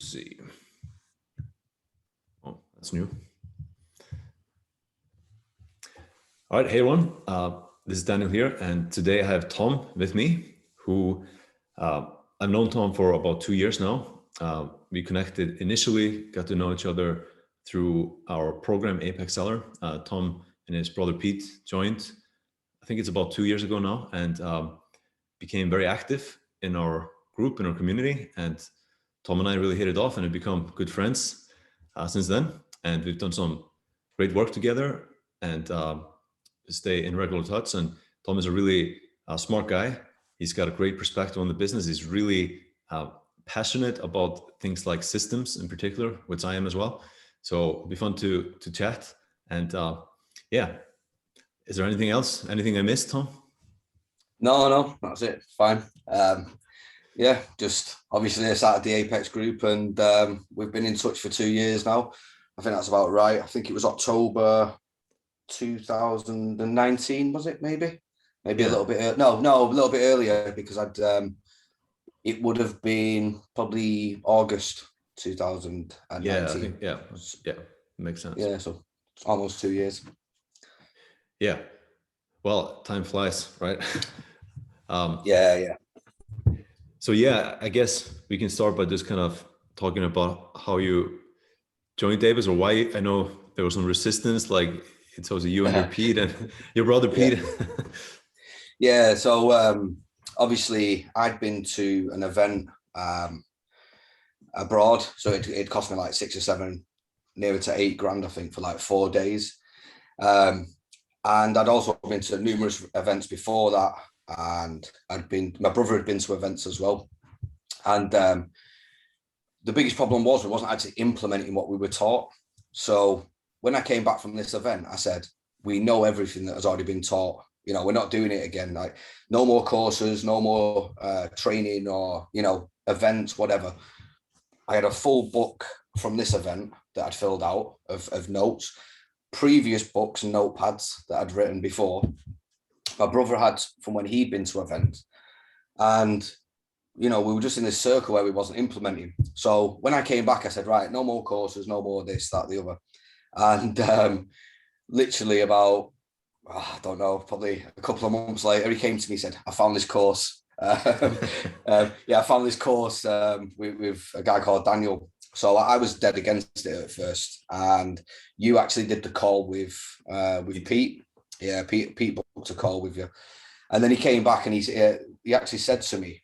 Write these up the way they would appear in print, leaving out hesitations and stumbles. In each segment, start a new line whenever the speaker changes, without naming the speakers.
see. Oh, that's new. All right, hey everyone. This is Daniel here, and today I have Tom with me, who I've known Tom for about 2 years now. We connected initially, got to know each other through our program Apex Seller. Tom and his brother Pete joined, I think it's about 2 years ago now, and became very active in our group, in our community. And Tom and I really hit it off and have become good friends since then. And we've done some great work together and stay in regular touch. And Tom is a really smart guy. He's got a great perspective on the business. He's really passionate about things like systems in particular, which I am as well. So it'll be fun to chat. And yeah, is there anything else? Anything I missed, Tom?
No, that's it. Fine. Yeah, just obviously I started the Apex group, and we've been in touch for 2 years now. I think that's about right. I think it was October 2019, was it? Maybe yeah. A little bit. No, a little bit earlier, because it would have been probably August 2019.
Yeah, I think, yeah, makes sense.
Yeah, so it's almost 2 years.
Yeah. Well, time flies, right?
Yeah.
So yeah, I guess we can start by just kind of talking about how you joined Davis, or why. I know there was some resistance, like it's also you and your Pete and your brother Pete.
Yeah, so obviously I'd been to an event abroad, so it cost me like 6 or 7, nearer to 8 grand, I think, for like 4 days. And I'd also been to numerous events before that, and my brother had been to events as well. And the biggest problem was we wasn't actually implementing what we were taught. So when I came back from this event, I said, we know everything that has already been taught. You know, we're not doing it again. Like, no more courses, no more training or, events, whatever. I had a full book from this event that I'd filled out of notes, previous books and notepads that I'd written before. My brother had from when he'd been to events. And, we were just in this circle where we wasn't implementing. So when I came back, I said, right, no more courses, no more this, that, the other. And literally about, I don't know, probably a couple of months later, he came to me and said, I found this course. I found this course with a guy called Daniel. So I was dead against it at first. And you actually did the call with Pete. Yeah, Pete booked a call with you. And then he came back and he actually said to me,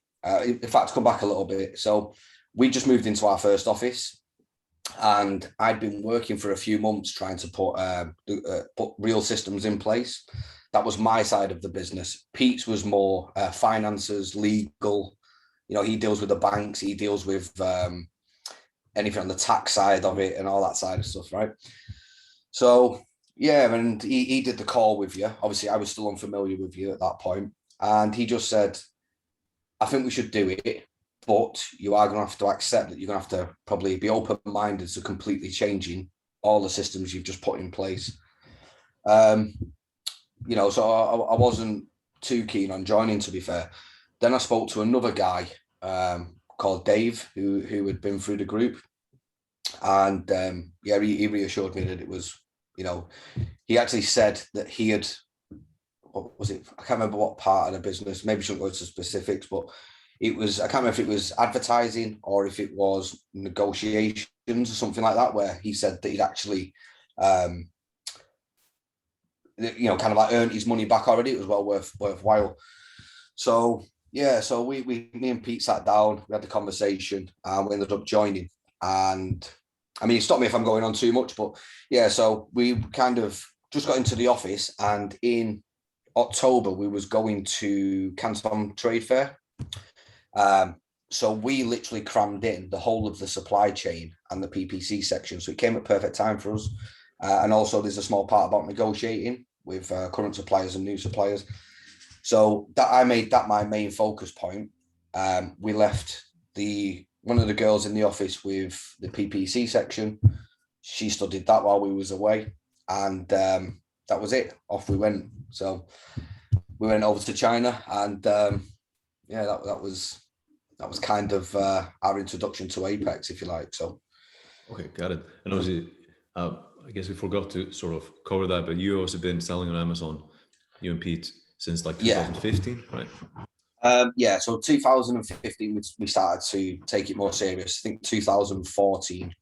in fact, come back a little bit. So we just moved into our first office, and I'd been working for a few months trying to put real systems in place. That was my side of the business. Pete's was more finances, legal. He deals with the banks. He deals with anything on the tax side of it and all that side of stuff, right? So yeah, and he did the call with you. Obviously, I was still unfamiliar with you at that point, and he just said, I think we should do it, but you are going to have to accept that you're going to have to probably be open-minded to completely changing all the systems you've just put in place. So I wasn't too keen on joining, to be fair. Then I spoke to another guy called Dave, who had been through the group. And he reassured me that it was, he actually said that he had, what was it? I can't remember what part of the business, maybe shouldn't go into specifics, but it was, I can't remember if it was advertising or if it was negotiations or something like that, where he said that he'd actually, kind of like earned his money back already. It was well worthwhile. So, yeah, so me and Pete sat down, we had the conversation, and we ended up joining. And I mean, stop me if I'm going on too much, but yeah, so we kind of just got into the office, and in October, we was going to Canton Trade Fair. So we literally crammed in the whole of the supply chain and the PPC section. So it came at perfect time for us. And also there's a small part about negotiating with current suppliers and new suppliers. So that I made that my main focus point. We left one of the girls in the office with the PPC section. She studied that while we was away. And that was it. Off we went. So we went over to China, and that was that was kind of our introduction to Apex, if you like. So.
Okay, got it. And obviously, I guess we forgot to sort of cover that, but you also been selling on Amazon, you and Pete, since like 2015, right?
Yeah, so 2015 we started to take it more serious. I think 2014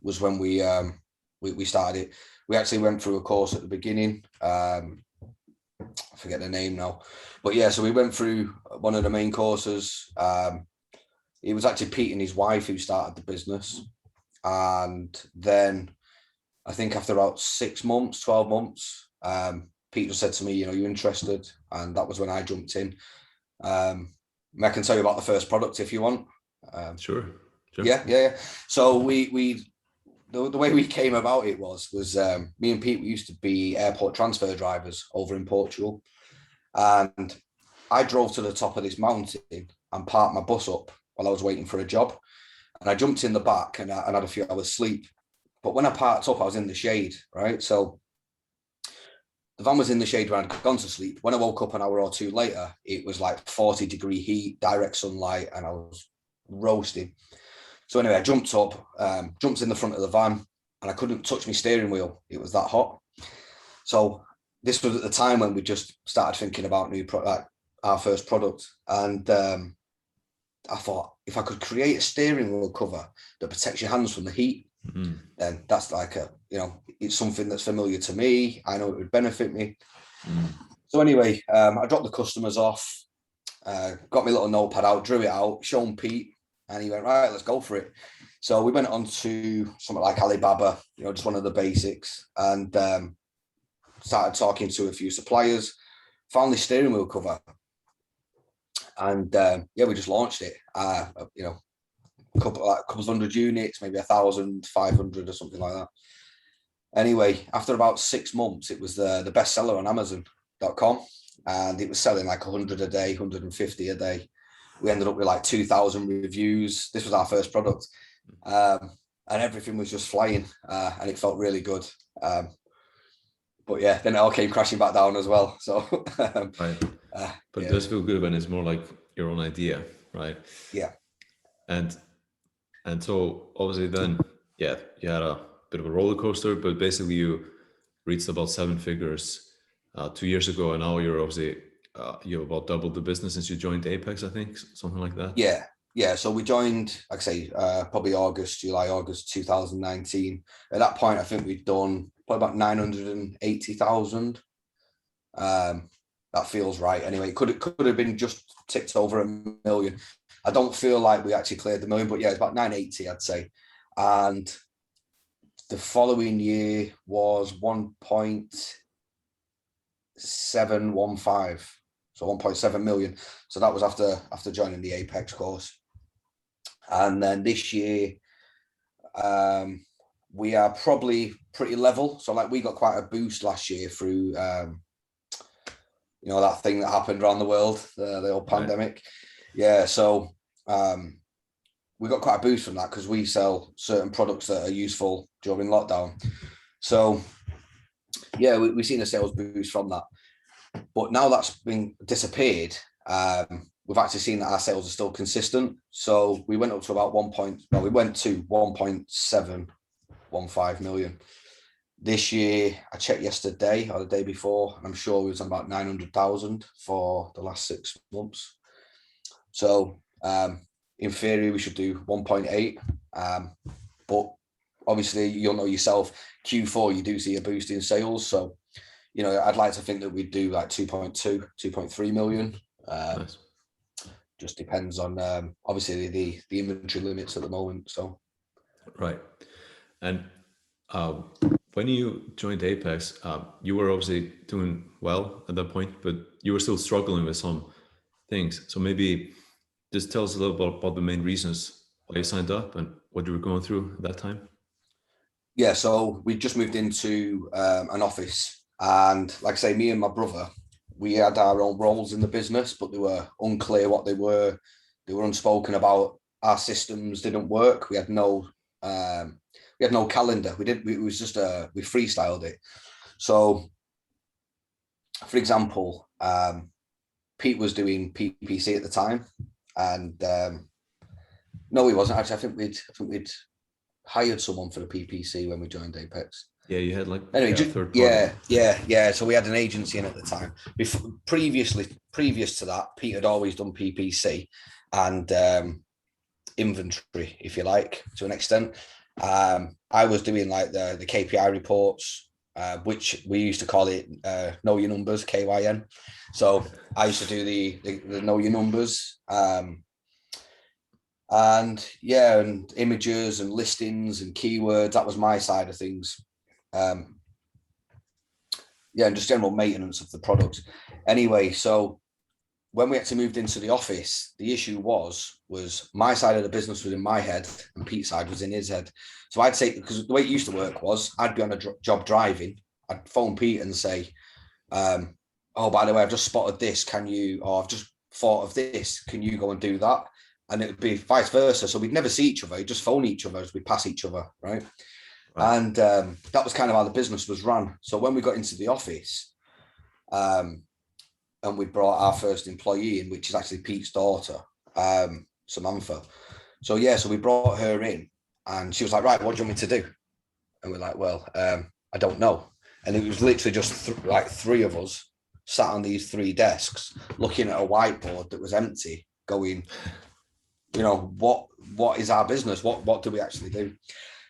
was when we started it. We actually went through a course at the beginning. I forget the name now, but yeah, so we went through one of the main courses. It was actually Pete and his wife who started the business, and then I think after about 6 months, 12 months, Pete just said to me, you interested? And that was when I jumped in. I can tell you about the first product if you want.
Sure.
Yeah. So the way we came about it was me and Pete, we used to be airport transfer drivers over in Portugal, and I drove to the top of this mountain and parked my bus up while I was waiting for a job, and I jumped in the back and I had a few hours sleep. But when I parked up, I was in the shade, right? So the van was in the shade when I'd gone to sleep. When I woke up an hour or two later, it was like 40-degree heat, direct sunlight, and I was roasting. So anyway, I jumped up, jumped in the front of the van, and I couldn't touch my steering wheel. It was that hot. So this was at the time when we just started thinking about our first product. And I thought, if I could create a steering wheel cover that protects your hands from the heat, then that's like it's something that's familiar to me. I know it would benefit me. So anyway, I dropped the customers off, got my little notepad out, drew it out, shown Pete, and he went, right, let's go for it. So we went on to something like Alibaba, just one of the basics, and started talking to a few suppliers, found the steering wheel cover, and we just launched it. A couple of hundred units, maybe 1,500 or something like that. Anyway, after about 6 months, it was the best seller on Amazon.com, and it was selling like 100 a day, 150 a day. We ended up with like 2,000 reviews. This was our first product, and everything was just flying, and it felt really good. But yeah, then it all came crashing back down as well. So,
right. But it does feel good when it's more like your own idea, right?
Yeah.
And so obviously then, you had a bit of a roller coaster, but basically you reached about 7 figures 2 years ago, and now you're obviously you have about doubled the business since you joined Apex, I think, something like that.
Yeah. So we joined, like I say, probably July, August 2019. At that point, I think we'd done probably about 980,000. That feels right. Anyway, it could have been just ticked over 1 million. I don't feel like we actually cleared the million, but yeah, it's about 980, I'd say. And the following year was 1.715, so 1.7 million. So that was after joining the Apex course. And then this year, we are probably pretty level. So like we got quite a boost last year through, that thing that happened around the world, the old pandemic. Right. Yeah. So we got quite a boost from that because we sell certain products that are useful during lockdown. So yeah, we've seen a sales boost from that. But now that's been disappeared, we've actually seen that our sales are still consistent. So we went up to about 1.715 million. This year, I checked yesterday or the day before, and I'm sure we was on about 900,000 for the last 6 months. So in theory, we should do 1.8. But obviously, you'll know yourself, Q4, you do see a boost in sales. So, I'd like to think that we'd do like 2.2, 2.3 million. Nice. Just depends on, obviously, the inventory limits at the moment. So,
right. And when you joined Apex, you were obviously doing well at that point, but you were still struggling with some things. So maybe just tell us a little bit about the main reasons why you signed up and what you were going through at that time.
Yeah, so we just moved into an office, and like I say, me and my brother, we had our own roles in the business, but they were unclear what they were. They were unspoken about. Our systems didn't work. We had no calendar. It was just we freestyled it. So, for example, Pete was doing PPC at the time, and No, he wasn't actually. I think we'd hired someone for the PPC when we joined Apex.
Yeah, you had like
Anyway,
third party.
yeah. So we had an agency in at the time. Previous to that, Pete had always done PPC and inventory, if you like, to an extent. I was doing like the KPI reports, which we used to call it Know Your Numbers, KYN. So I used to do the Know Your Numbers. And yeah, and images and listings and keywords. That was my side of things. Yeah, and just general maintenance of the product. Anyway, so when we actually moved into the office, the issue was my side of the business was in my head and Pete's side was in his head. So I'd say, because the way it used to work was I'd be on a job driving, I'd phone Pete and say, oh, by the way, I've just spotted this. Can you, or I've just thought of this. Can you go and do that? And it would be vice versa. So we'd never see each other. We'd just phone each other as we pass each other, right? And that was kind of how the business was run. So when we got into the office, and we brought our first employee in, which is actually Pete's daughter, Samantha. So yeah, so we brought her in, and she was like, "Right, what do you want me to do?" And we're like, "Well, I don't know." And it was literally just like three of us sat on these three desks, looking at a whiteboard that was empty, going, you know, what is our business? What do we actually do?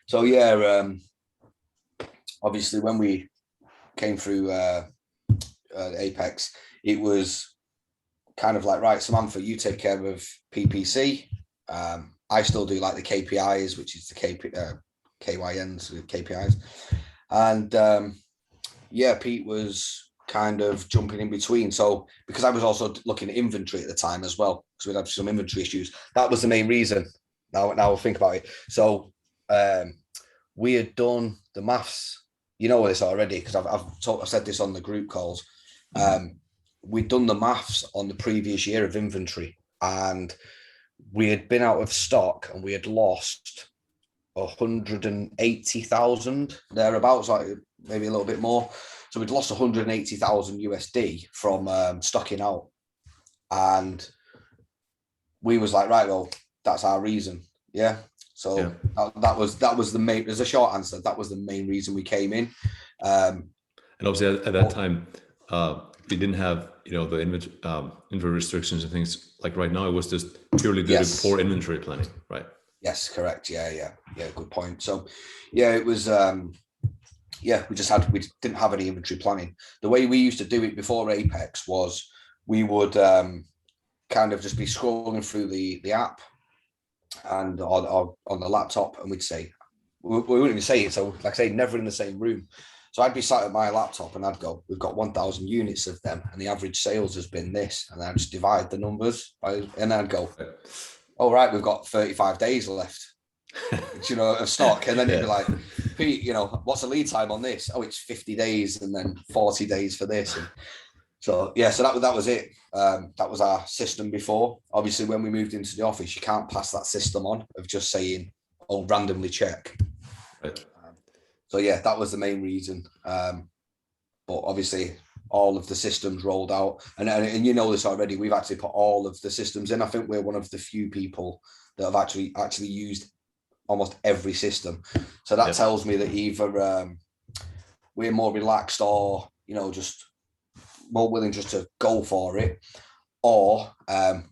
So yeah, obviously when we came through Apex, it was kind of like, right, Samantha, you take care of PPC. I still do like the KPIs, which is the KYNs, the KPIs. And yeah, Pete was kind of jumping in between. So because I was also looking at inventory at the time as well, because we'd have some inventory issues. That was the main reason. Now I'll think about it. So we had done the maths. You know this already because I've said this on the group calls. We'd done the maths on the previous year of inventory, and we had been out of stock, and we had lost 180,000 thereabouts, like maybe a little bit more. So we'd lost 180,000 USD from stocking out, and we was like, right, well, that's our reason, yeah. So yeah. That was the main. There's a short answer. That was the main reason we came in.
And obviously at that time, we didn't have the inventory restrictions and things like right now. It was just purely did for inventory planning, right?
Yes, correct. Yeah. Good point. So yeah, it was. We didn't have any inventory planning. The way we used to do it before Apex was we would kind of just be scrolling through the app and on the laptop, and we'd say, we wouldn't even say it. So like I say, never in the same room. So I'd be sat at my laptop and I'd go, we've got 1,000 units of them, and the average sales has been this, and I'd just divide the numbers and I'd go, all right, we've got 35 days left, of stock. And then you'd be like, Pete, what's the lead time on this? Oh, it's 50 days and then 40 days for this. And so yeah, so that was it. That was our system before. Obviously, when we moved into the office, you can't pass that system on of just saying, "Oh, randomly check."
Right.
So yeah, that was the main reason. But obviously, all of the systems rolled out, and you know this already. We've actually put all of the systems in. I think we're one of the few people that have actually used almost every system. So that tells me that either we're more relaxed, or just more willing just to go for it, or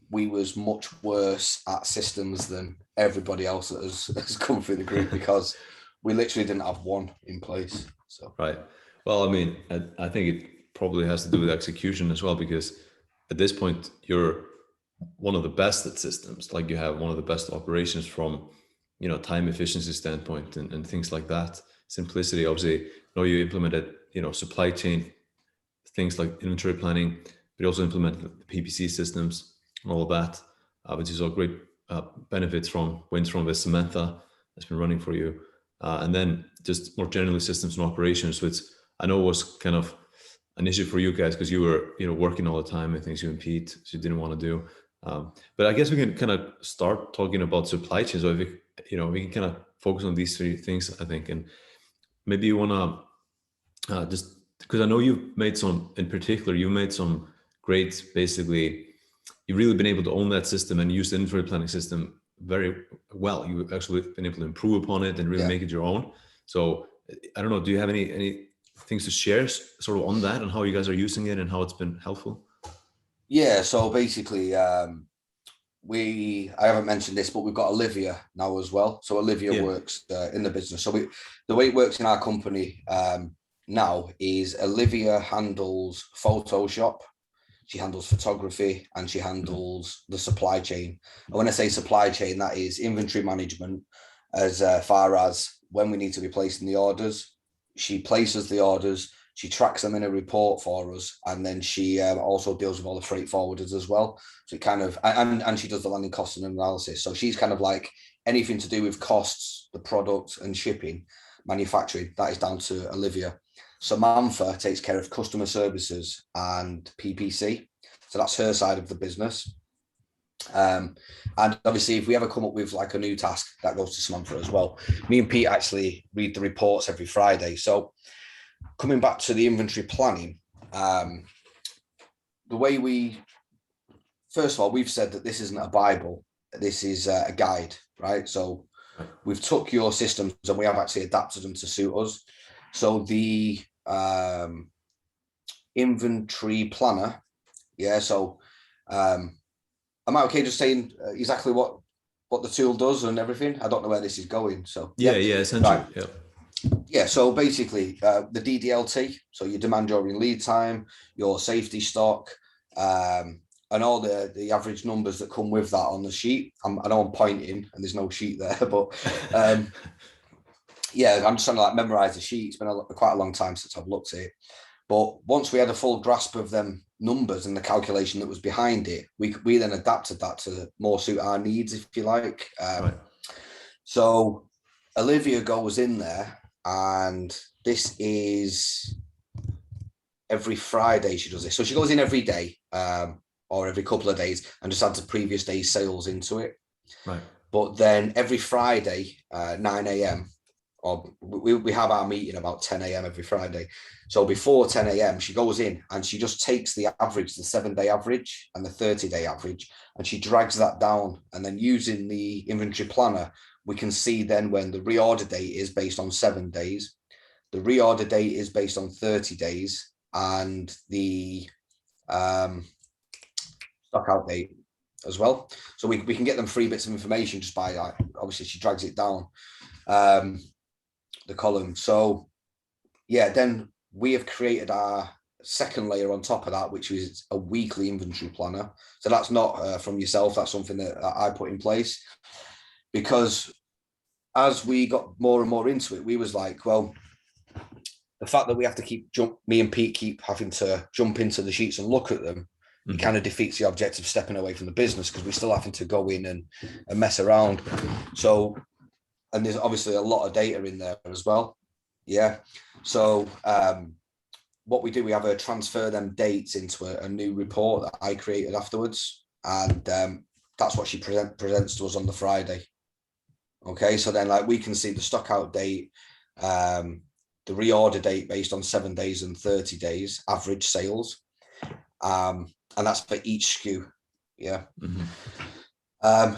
we was much worse at systems than everybody else that has come through the group, because we literally didn't have one in place. So
right. Well, I mean, I think it probably has to do with execution as well, because at this point you're one of the best at systems. Like you have one of the best operations from time efficiency standpoint and things like that. Simplicity, obviously, you implemented supply chain things like inventory planning, but you also implemented the PPC systems and all of that, which is all great benefits from wins from with Samantha that's been running for you. And then just more generally systems and operations, which I know was kind of an issue for you guys because you were working all the time and things you and Pete, so you didn't want to do. But I guess we can kind of start talking about supply chain. So if we can kind of focus on these three things, I think, and maybe you want to just, because I know you've made some great, basically, you've really been able to own that system and use the inventory planning system very well. You've actually been able to improve upon it and really make it your own. So I don't know, do you have any things to share sort of on that and how you guys are using it and how it's been helpful?
Yeah, so basically, I haven't mentioned this, but we've got Olivia now as well. So Olivia works in the business. So the way it works in our company now is Olivia handles Photoshop, she handles photography, and she handles the supply chain. And when I say supply chain, that is inventory management as far as when we need to be placing the orders. She places the orders, she tracks them in a report for us, and then she also deals with all the freight forwarders as well. So it kind of, and she does the landing costs and analysis. So she's kind of like anything to do with costs, the product and shipping, manufacturing, that is down to Olivia. Samantha takes care of customer services and PPC. So that's her side of the business. And obviously, if we ever come up with like a new task, that goes to Samantha as well. Me and Pete actually read the reports every Friday. So coming back to the inventory planning, the way first of all, we've said that this isn't a Bible, this is a guide, right? So we've took your systems and we have actually adapted them to suit us. So the inventory planner, so am I okay just saying exactly what the tool does and everything? I don't know where this is going. So
essentially,
right. So basically the DDLT, so your demand during lead time, your safety stock, and all the average numbers that come with that on the sheet. I know I'm pointing and there's no sheet there, but I'm just trying to like memorize the sheet. It's been quite a long time since I've looked at it. But once we had a full grasp of them numbers and the calculation that was behind it, we then adapted that to more suit our needs, if you like. So Olivia goes in there, and this is every Friday she does this. So she goes in every day or every couple of days and just adds the previous day's sales into it.
Right.
But then every Friday, 9 a.m., or we have our meeting about 10 a.m. every Friday. So before 10 a.m., she goes in and she just takes the average, the 7-day average and the 30-day average, and she drags that down. And then using the inventory planner, we can see then when the reorder date is based on 7 days, the reorder date is based on 30 days, and the stock out date as well. So we can get them 3 bits of information just by, obviously she drags it down. The column. So then we have created our second layer on top of that, which is a weekly inventory planner. So that's not from yourself, that's something that I put in place, because as we got more and more into it, we was like, well, the fact that we have to me and Pete keep having to jump into the sheets and look at them, it kind of defeats the objective of stepping away from the business, because we're still having to go in and mess around. So, and there's obviously a lot of data in there as well. So what we do, we have her transfer them dates into a new report that I created afterwards. And that's what she presents to us on the Friday. Okay, so then like we can see the stock out date, the reorder date based on 7 days and 30 days, average sales. And that's for each SKU.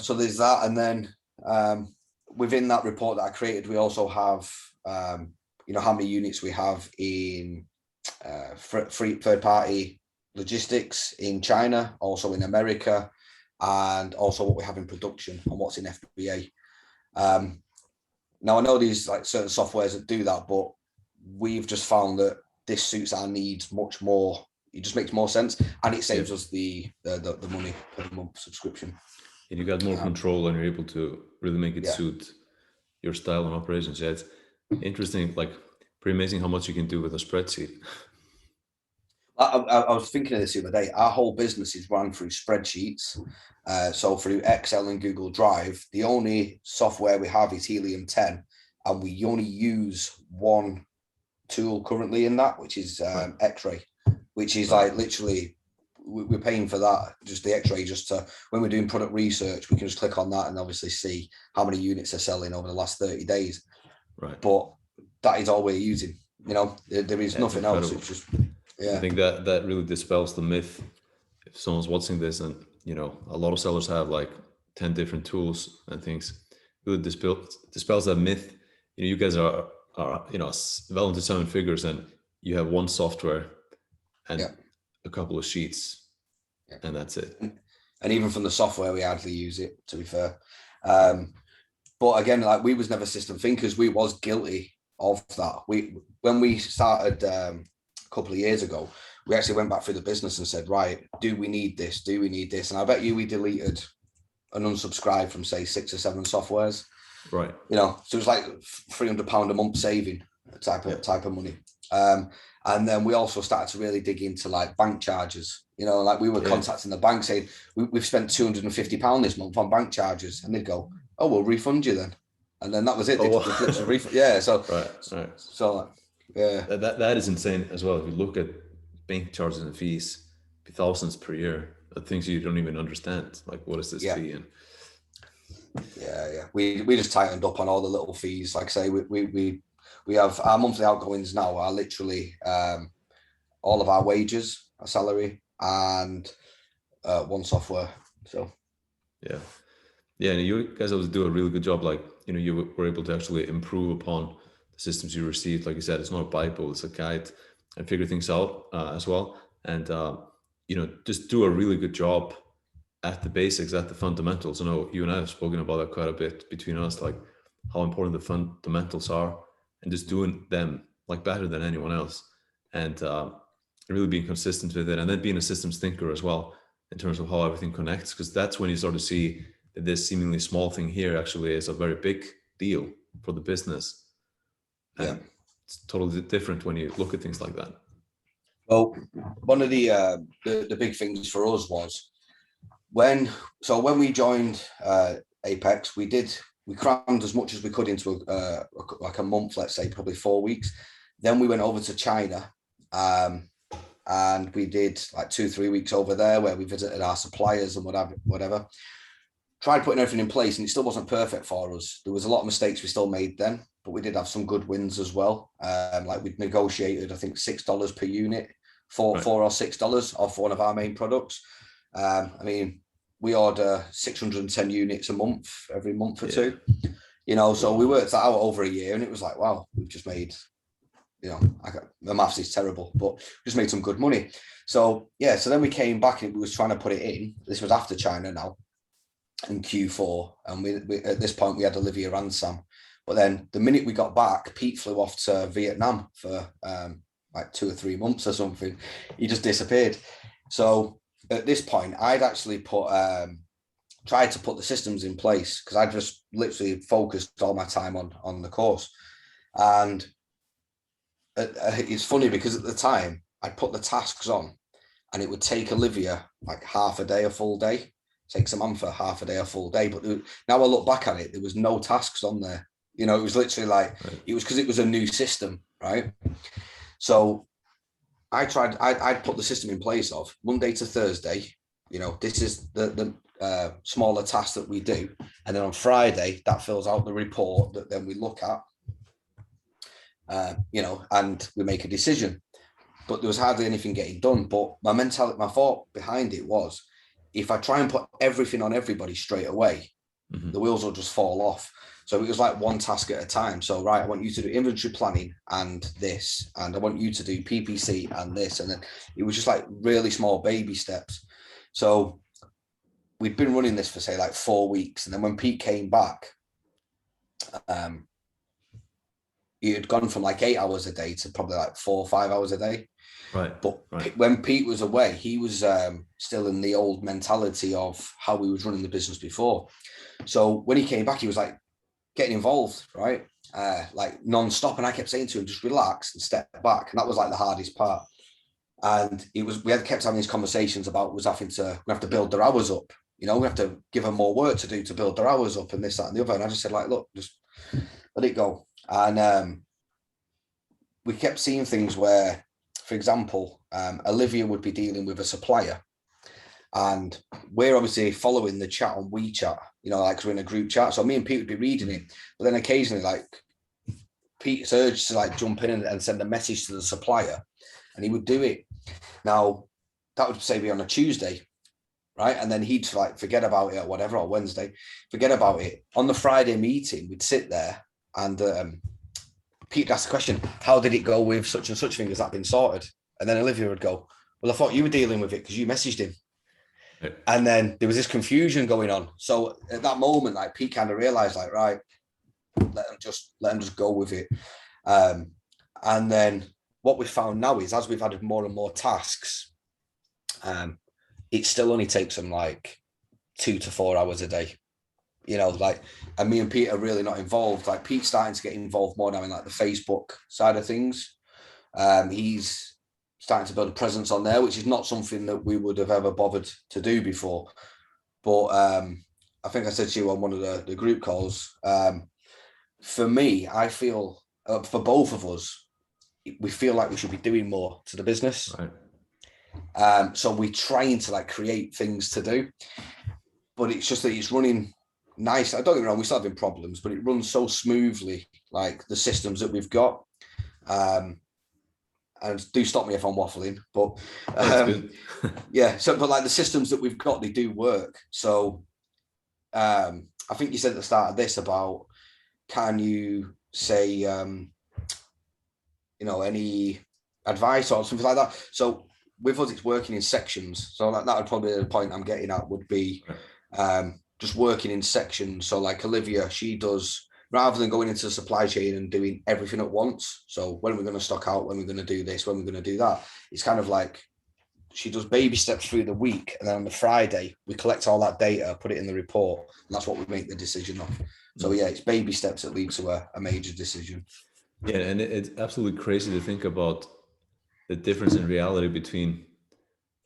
So there's that. And then within that report that I created, we also have, how many units we have in free third-party logistics in China, also in America, and also what we have in production and what's in FBA. Now I know these like certain softwares that do that, but we've just found that this suits our needs much more. It just makes more sense, and it saves us the money per month subscription.
And you got more control, and you're able to really make it suit your style and operations. It's interesting, like pretty amazing how much you can do with a spreadsheet.
I was thinking of this the other day. Our whole business is run through spreadsheets. So through Excel and Google Drive, the only software we have is Helium 10, and we only use one tool currently in that, which is X-Ray, which is like literally we're paying for that, just the X-Ray, just to, when we're doing product research, we can just click on that and obviously see how many units are selling over the last 30 days.
Right.
But that is all we're using. There is nothing else. It's just,
I think that really dispels the myth. If someone's watching this and, a lot of sellers have like 10 different tools and things. Really dispels that myth. You guys are well into 7 figures, and you have one software and a couple of sheets, and that's it.
And even from the software, we hardly use it, to be fair. But again, like, we was never system thinkers. We was guilty of that. When we started a couple of years ago, we actually went back through the business and said, right, do we need this? Do we need this? And I bet you we deleted and unsubscribed from, say, 6 or 7 softwares.
Right.
So it was like £300 a month saving type of money. And then we also started to really dig into like bank charges. Like, we were contacting the bank saying, we've spent £250 this month on bank charges, and they'd go, oh, we'll refund you then. And then that was it. Yeah. So
right.
So yeah,
that is insane as well. If you look at bank charges and fees, thousands per year, things you don't even understand. Like, what is this fee? And
we just tightened up on all the little fees. Like I say, we have our monthly outgoings now are literally all of our wages, our salary, and one software. So
and you guys always do a really good job. Like, you were able to actually improve upon the systems you received. Like you said, it's not a Bible, it's a guide, and figure things out as well. And just do a really good job at the basics, at the fundamentals. I know you and I have spoken about that quite a bit between us, like how important the fundamentals are, and just doing them like better than anyone else, and really being consistent with it, and then being a systems thinker as well in terms of how everything connects, because that's when you start to see that this seemingly small thing here actually is a very big deal for the business. And it's totally different when you look at things like that.
Well, one of the big things for us was when we joined Apex, we crammed as much as we could into like a month, let's say, probably 4 weeks. Then we went over to China, and we did like 2-3 weeks over there where we visited our suppliers and whatever. Tried putting everything in place, and it still wasn't perfect for us. There was a lot of mistakes we still made then, but we did have some good wins as well. Like, we'd negotiated, I think, $6 per unit, $4 or $6 off one of our main products. I mean, we order 610 units a month, every month or two. So we worked that out over a year, and it was like, wow, we've just made, the maths is terrible, but just made some good money. So then we came back and we was trying to put it in. This was after China now, in Q4, and we at this point we had Olivia and Sam. But then the minute we got back, Pete flew off to Vietnam for like 2 or 3 months or something. He just disappeared. So at this point, I'd actually tried to put the systems in place, because I just literally focused all my time on the course. And it's funny because at the time I'd put the tasks on, and it would take Olivia like half a day, a full day. Takes a man for half a day, a full day. But now I look back at it, there was no tasks on there. It was literally like, it was because it was a new system, right? So I'd put the system in place of Monday to Thursday. This is the smaller tasks that we do. And then on Friday, that fills out the report that then we look at, and we make a decision. But there was hardly anything getting done. But my thought behind it was, if I try and put everything on everybody straight away, the wheels will just fall off. So it was like one task at a time. So, right, I want you to do inventory planning and this, and I want you to do PPC and this. And then it was just like really small baby steps. So we'd been running this for, say, like 4 weeks. And then when Pete came back, he had gone from like 8 hours a day to probably like 4 or 5 hours a day.
Right.
But when Pete was away, he was still in the old mentality of how we was running the business before. So when he came back, he was like getting involved, right? Like non-stop. And I kept saying to him, just relax and step back. And that was like the hardest part. And we had kept having these conversations about we have to build their hours up. We have to give them more work to do to build their hours up, and this, that, and the other. And I just said, like, look, just let it go. And we kept seeing things where, for example, Olivia would be dealing with a supplier, and we're obviously following the chat on WeChat, like, 'cause we're in a group chat. So me and Pete would be reading it, but then occasionally, like, Pete's urged to like jump in and send a message to the supplier, and he would do it. Now, that would say be on a Tuesday. right? And then he'd like forget about it or whatever, or Wednesday, forget about it. On the Friday meeting, we'd sit there and Pete asked the question, how did it go with such and such thing? Has that been sorted? And then Olivia would go, well, I thought you were dealing with it because you messaged him. Right. And then there was this confusion going on. So at that moment, like Pete kind of realized, like, right, let him just go with it. And then what we found now is, as we've added more and more tasks, it still only takes them like 2 to 4 hours a day. You know, like, and me and Pete are really not involved. Like Pete's starting to get involved more now in like the Facebook side of things. He's starting to build a presence on there, which is not something that we would have ever bothered to do before. But I think I said to you on one of the group calls, for me, I feel for both of us, we feel like we should be doing more to the business. Right. So we're trying to like create things to do, but it's just that it's running nice. I don't get me wrong, we're still having problems, but it runs so smoothly, like the systems that we've got. And do stop me if I'm waffling, but yeah. So, but like the systems that we've got, they do work. So I think you said at the start of this about, can you say, you know, any advice or something like that? So with us, it's working in sections. So that would probably be the point I'm getting at, would be just working in sections. So like Olivia, she does, rather than going into the supply chain and doing everything at once. So when are we going to stock out? When are we going to do this? When are we going to do that? It's kind of like she does baby steps through the week. And then on the Friday, we collect all that data, put it in the report. And that's what we make the decision of. So yeah, it's baby steps that lead to a major decision.
Yeah, and it's absolutely crazy to think about the difference in reality between,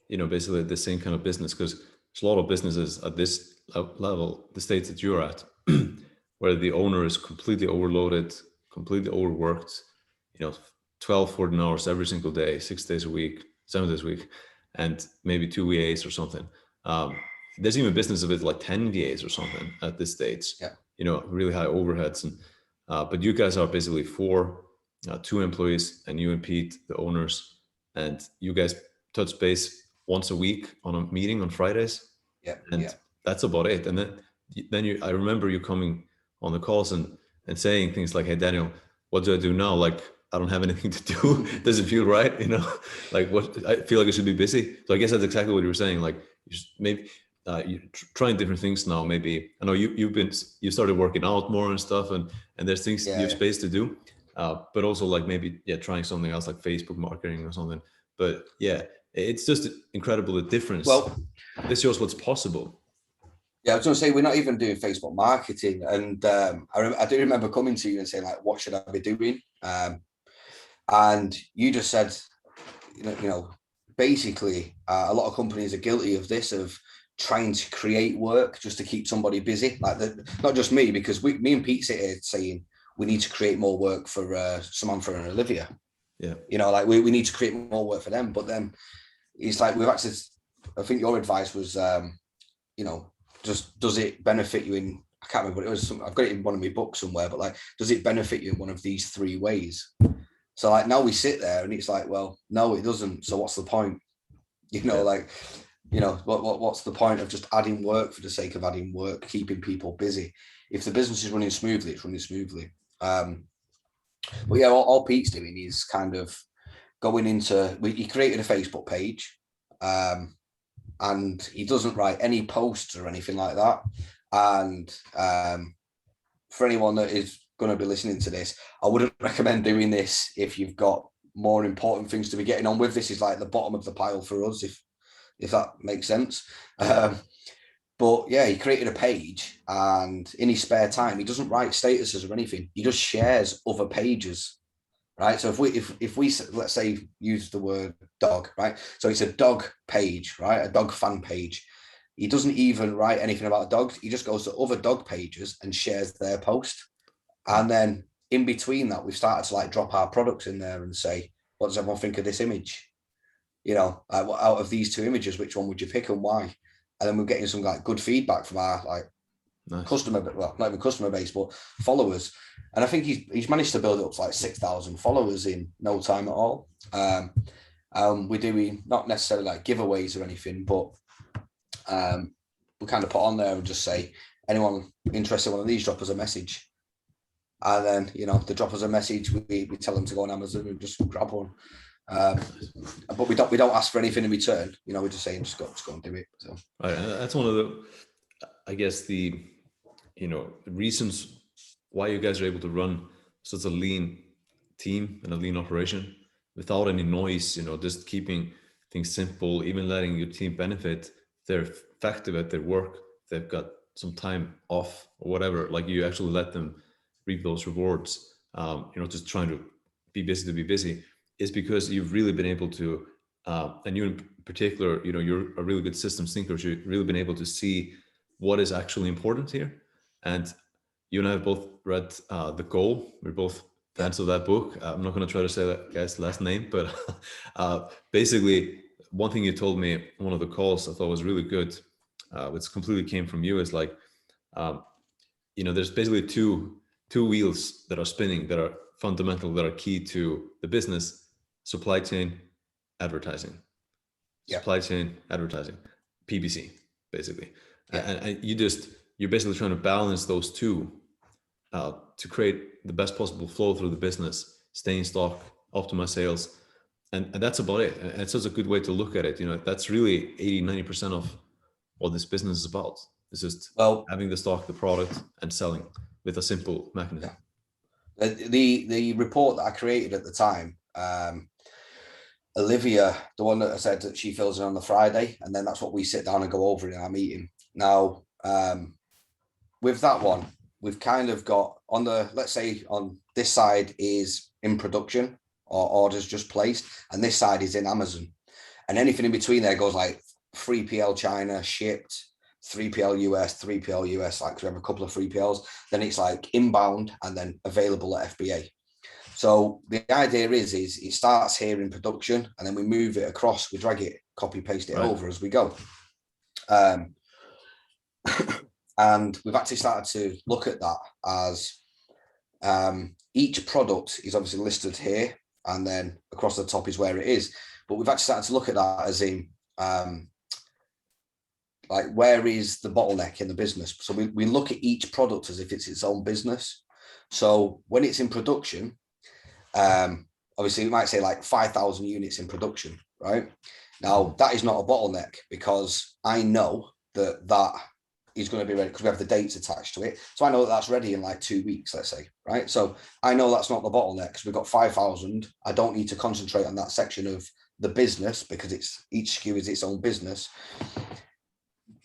you know, basically the same kind of business, because there's a lot of businesses at this level, the stage that you're at, where the owner is completely overloaded, completely overworked, you know, 12, 14 hours every single day, 6 days a week, 7 days a week, and maybe 2 VAs or something. There's even a business of it like 10 VAs or something at this stage. Yeah. You know, really high overheads. And but you guys are basically 2 employees, and you and Pete, the owners, and you guys touch base once a week on a meeting on Fridays. Yeah. And that's about it. And then I remember you coming on the calls and saying things like, hey, Daniel, what do I do now? Like, I don't have anything to do. Does it feel right? You know, like what, I feel like I should be busy. So I guess that's exactly what you were saying. Like, you just maybe you're trying different things now. Maybe I know you started working out more and stuff, and there's things you have space to do, but also like maybe trying something else like Facebook marketing or something. But yeah, it's just incredible the difference. Well, this shows what's possible.
Yeah, I was going to say, we're not even doing Facebook marketing. And I do remember coming to you and saying, like, what should I be doing? And you just said, you know, basically, a lot of companies are guilty of this, of trying to create work just to keep somebody busy. Like, not just me, because me and Pete sit here saying we need to create more work for Samantha and Olivia. Yeah. You know, like we need to create more work for them. But then it's like, we've actually, I think your advice was, you know, just, does it benefit you in, I can't remember what it was, I've got it in one of my books somewhere, but like, does it benefit you in one of these 3 ways? So like, now we sit there and it's like, well, no, it doesn't. So what's the point? You know, like, you know, what's the point of just adding work for the sake of adding work, keeping people busy? If the business is running smoothly, it's running smoothly. But yeah, all Pete's doing is kind of going into, he created a Facebook page, and he doesn't write any posts or anything like that. And for anyone that is going to be listening to this, I wouldn't recommend doing this if you've got more important things to be getting on with. This is like the bottom of the pile for us, if that makes sense. But yeah, he created a page, and in his spare time, he doesn't write statuses or anything. He just shares other pages. Right. So if we let's say use the word dog, right? So it's a dog page, right? A dog fan page. He doesn't even write anything about dogs. He just goes to other dog pages and shares their post. And then in between that, we've started to like drop our products in there and say, what does everyone think of this image? You know, out of these 2 images, which one would you pick and why? And then we're getting some like good feedback from our like customer, well, not even customer base, but followers. And I think he's managed to build it up to like 6,000 followers in no time at all. We're doing not necessarily like giveaways or anything, but we kind of put on there and just say, anyone interested in one of these, drop us a message. And then, you know, they drop us a message, we tell them to go on Amazon and just grab one. But we don't ask for anything in return. You know, we're just saying, just go and do it. So
right, and that's one of the, I guess, the, you know, reasons why you guys are able to run such a lean team and a lean operation without any noise, you know, just keeping things simple, even letting your team benefit. They're effective at their work. They've got some time off or whatever. Like, you actually let them reap those rewards. You know, just trying to be busy to be busy is because you've really been able to, and you in particular, you know, you're a really good systems thinker. So you've really been able to see what is actually important here. And you and I have both read The Goal. We're both fans of that book. I'm not going to try to say that guy's last name, but basically, one thing you told me in one of the calls I thought was really good, which completely came from you, is like, you know, there's basically two wheels that are spinning that are fundamental, that are key to the business: supply chain, advertising. Supply chain, advertising, PPC, basically. And you're basically trying to balance those two to create the best possible flow through the business, stay in stock, optimize sales. And that's about it. And it's such a good way to look at it. You know, that's really 80-90% of what this business is about. It's just having the stock, the product, and selling with a simple mechanism.
The report that I created at the time, Olivia, the one that I said that she fills in on the Friday, and then that's what we sit down and go over in our meeting. Now, with that one, we've kind of got on the, let's say on this side is in production or orders just placed, and this side is in Amazon. And anything in between there goes like 3PL China, shipped, 3PL US, 3PL US, like we have a couple of 3PLs. Then it's like inbound and then available at FBA. So the idea is it starts here in production and then we move it across, we drag it, copy, paste it over as we go. And we've actually started to look at that as each product is obviously listed here and then across the top is where it is. But we've actually started to look at that as in like, where is the bottleneck in the business? So we look at each product as if it's its own business. So when it's in production, obviously we might say like 5,000 units in production, right? Now that is not a bottleneck because I know that is going to be ready because we have the dates attached to it. So I know that that's ready in like 2 weeks, let's say, right? So I know that's not the bottleneck because we've got 5,000. I don't need to concentrate on that section of the business because it's each SKU is its own business.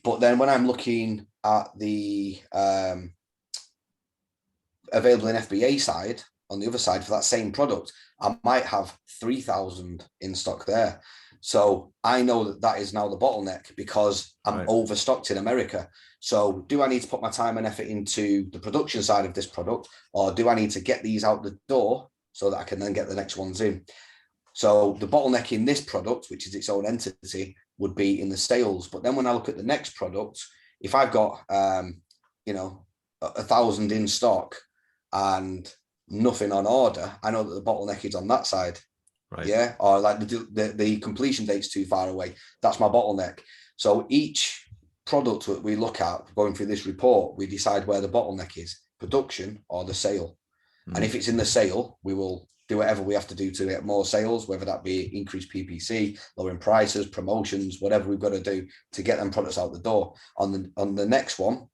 But then when I'm looking at the available in FBA side, on the other side for that same product, I might have 3,000 in stock there. So I know that that is now the bottleneck because I'm overstocked in America. So do I need to put my time and effort into the production side of this product, or do I need to get these out the door so that I can then get the next ones in? So the bottleneck in this product, which is its own entity, would be in the sales. But then when I look at the next product, if I've got, 1,000 in stock and nothing on order, I know that the bottleneck is on that side. Right. Yeah. Or like the completion date's too far away. That's my bottleneck. So each product that we look at going through this report, we decide where the bottleneck is, production or the sale. And if it's in the sale, we will do whatever we have to do to get more sales, whether that be increased PPC, lowering prices, promotions, whatever we've got to do to get them products out the door. On the next one,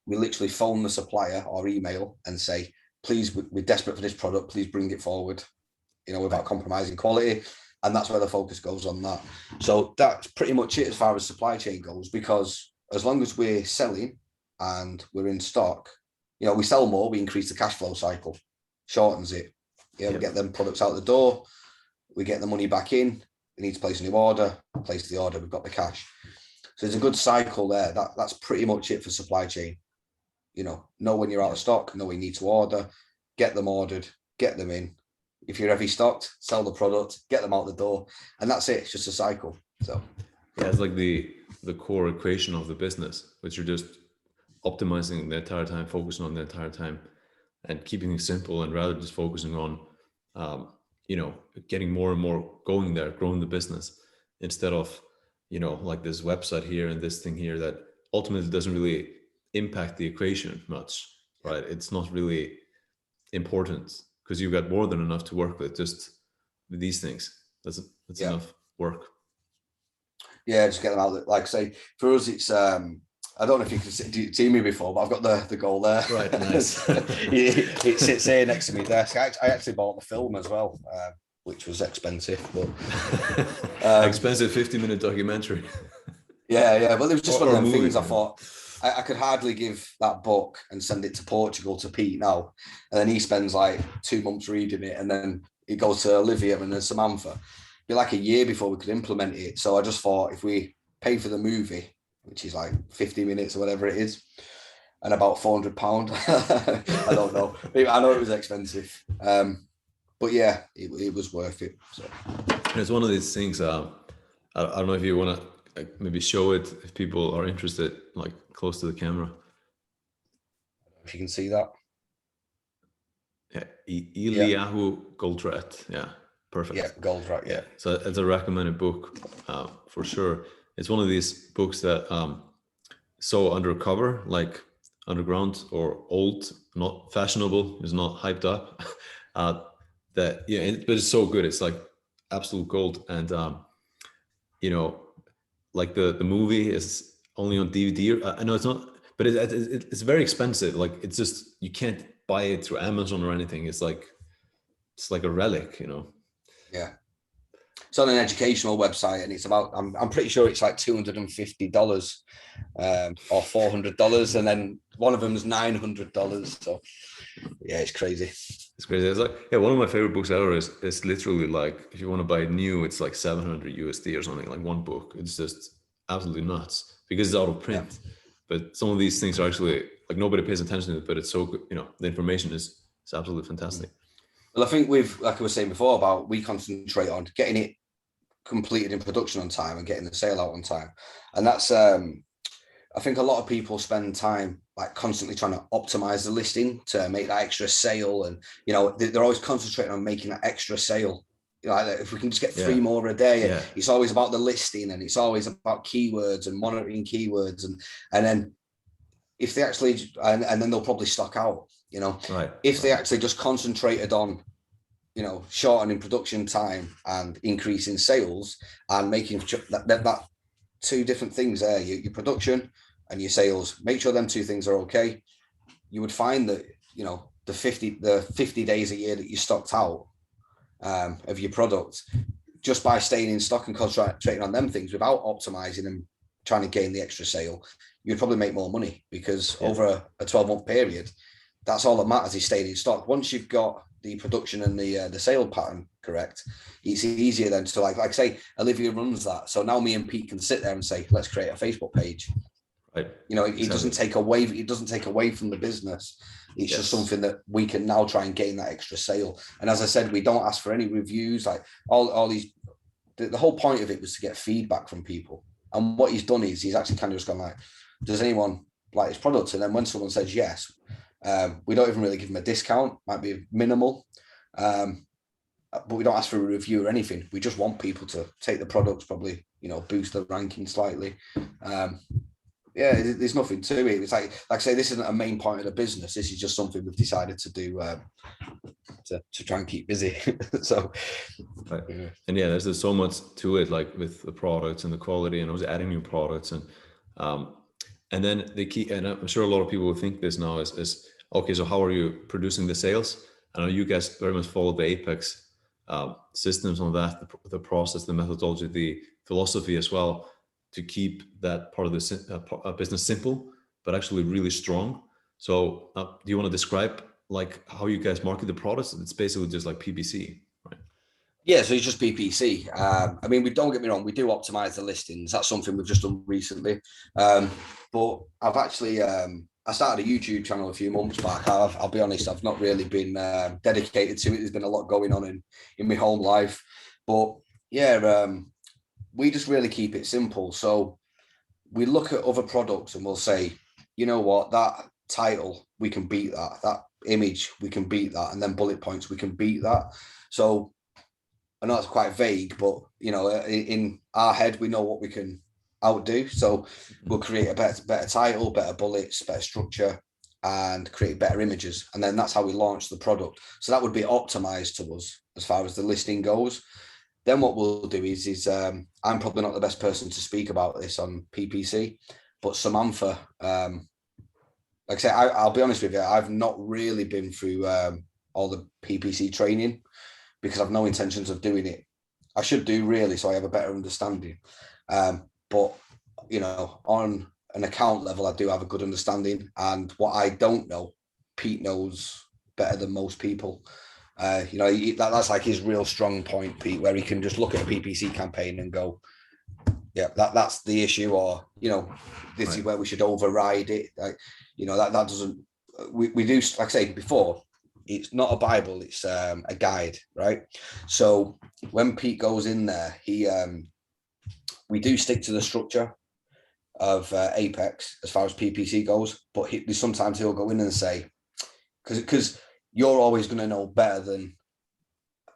we literally phone the supplier or email and say, please, we're desperate for this product, please bring it forward, without compromising quality. And that's where the focus goes on that. So that's pretty much it as far as supply chain goes, because as long as we're selling and we're in stock, we sell more, we increase the cash flow cycle, shortens it. We get them products out the door, we get the money back in, we need to place a new order, place the order, we've got the cash. So there's a good cycle there. That's pretty much it for supply chain. Know when you're out of stock, know when you need to order, get them ordered, get them in. If you're heavy stocked, sell the product, get them out the door, and that's it. It's just a cycle. So
it's like the core equation of the business, which you're just optimizing the entire time, focusing on the entire time, and keeping it simple, and rather just focusing on getting more and more going there, growing the business, instead of like this website here and this thing here that ultimately doesn't really impact the equation much, right? It's not really important because you've got more than enough to work with just with these things. That's
Yeah.
enough work.
Yeah, just get them out. Like I say, for us, it's I don't know if you can see me before, but I've got the goal there.
Right, nice.
It sits here next to me desk. I actually bought the film as well, which was expensive, but
expensive 50-minute documentary.
Yeah. Well, it was just one of them
movie,
things. I thought I could hardly give that book and send it to Portugal to Pete now, and then he spends like 2 months reading it, and then it goes to Olivia and then Samantha. It'd be like a year before we could implement it. So I just thought if we pay for the movie, which is like 50 minutes or whatever it is, and about £400, I don't know. I know it was expensive, but yeah, it was worth it. So
it's one of these things. I don't know if you want to maybe show it if people are interested, like close to the camera.
If you can see that.
Yeah, Eliyahu Goldratt. Yeah, perfect.
Yeah, Goldratt. Yeah.
So it's a recommended book for sure. It's one of these books that so undercover, like underground or old, not fashionable, is not hyped up. But it's so good. It's like absolute gold. And like the movie is only on DVD. I know it's not, but it's very expensive. Like it's just you can't buy it through Amazon or anything. It's like a relic,
Yeah. It's on an educational website, and it's about I'm pretty sure it's like $250 or $400, and then one of them is $900. So yeah, it's crazy.
It's crazy. It's like one of my favorite books ever is literally like if you want to buy it new, it's like 700 USD or something, like one book. It's just absolutely nuts because it's out of print. Yeah. But some of these things are actually like nobody pays attention to it, but it's so good. The information is absolutely fantastic.
Well, I think like I was saying before about we concentrate on getting it completed in production on time and getting the sale out on time, and that's I think a lot of people spend time like constantly trying to optimize the listing to make that extra sale, and they're always concentrating on making that extra sale. Like if we can just get 3 more a day, and it's always about the listing, and it's always about keywords and monitoring keywords, and then if they actually and then they'll probably stock out. If they actually just concentrated on shortening production time and increasing sales and making that 2 different things there, your production and your sales, make sure them 2 things are okay, you would find that the 50 days a year that you stocked out of your product, just by staying in stock and concentrating on them things without optimizing and trying to gain the extra sale, you'd probably make more money because over a 12-month period, that's all that matters is staying in stock. Once you've got the production and the sale pattern correct, it's easier then to like say Olivia runs that. So now me and Pete can sit there and say, let's create a Facebook page. Right. It doesn't take away. It doesn't take away from the business. It's just something that we can now try and gain that extra sale. And as I said, we don't ask for any reviews. Like all these, the whole point of it was to get feedback from people. And what he's done is he's actually kind of just gone like, does anyone like his product? And then when someone says yes, we don't even really give them a discount. Might be minimal. But we don't ask for a review or anything. We just want people to take the products, probably, boost the ranking slightly. There's nothing to it. It's like I say, this isn't a main point of the business. This is just something we've decided to do to try and keep busy. So,
right. And there's so much to it, like with the products and the quality, and I was adding new products, and then the key, and I'm sure a lot of people will think this now is okay. So how are you producing the sales? I know you guys very much follow the Apex systems on that, the process, the methodology, the philosophy as well, to keep that part of the business simple, but actually really strong. So do you want to describe like how you guys market the products? It's basically just like PPC, right?
Yeah, so it's just PPC. I mean, don't get me wrong, we do optimize the listings. That's something we've just done recently. But I've actually, I started a YouTube channel a few months back. I'll be honest, I've not really been dedicated to it. There's been a lot going on in my home life. But we just really keep it simple. So we look at other products and we'll say, you know what, that title, we can beat that. That image, we can beat that. And then bullet points, we can beat that. So I know that's quite vague, but you know, in our head, we know what we can outdo. So we'll create a better title, better bullets, better structure, and create better images. And then that's how we launch the product. So that would be optimized to us as far as the listing goes. Then what we'll do is I'm probably not the best person to speak about this on PPC, but Samantha, like I say, I'll be honest with you, I've not really been through all the PPC training because I've no intentions of doing it. I should do really, so I have a better understanding. But you know, on an account level, I do have a good understanding, and what I don't know, Pete knows better than most people. You know, that's like his real strong point, Pete, where he can just look at a PPC campaign and go, yeah, that's the issue, or you know, this is where we should override it. Like, you know, that doesn't. We do, like I said before, it's not a Bible, it's a guide, right? So when Pete goes in there, we do stick to the structure of Apex as far as PPC goes, but sometimes he'll go in and say, because you're always going to know better than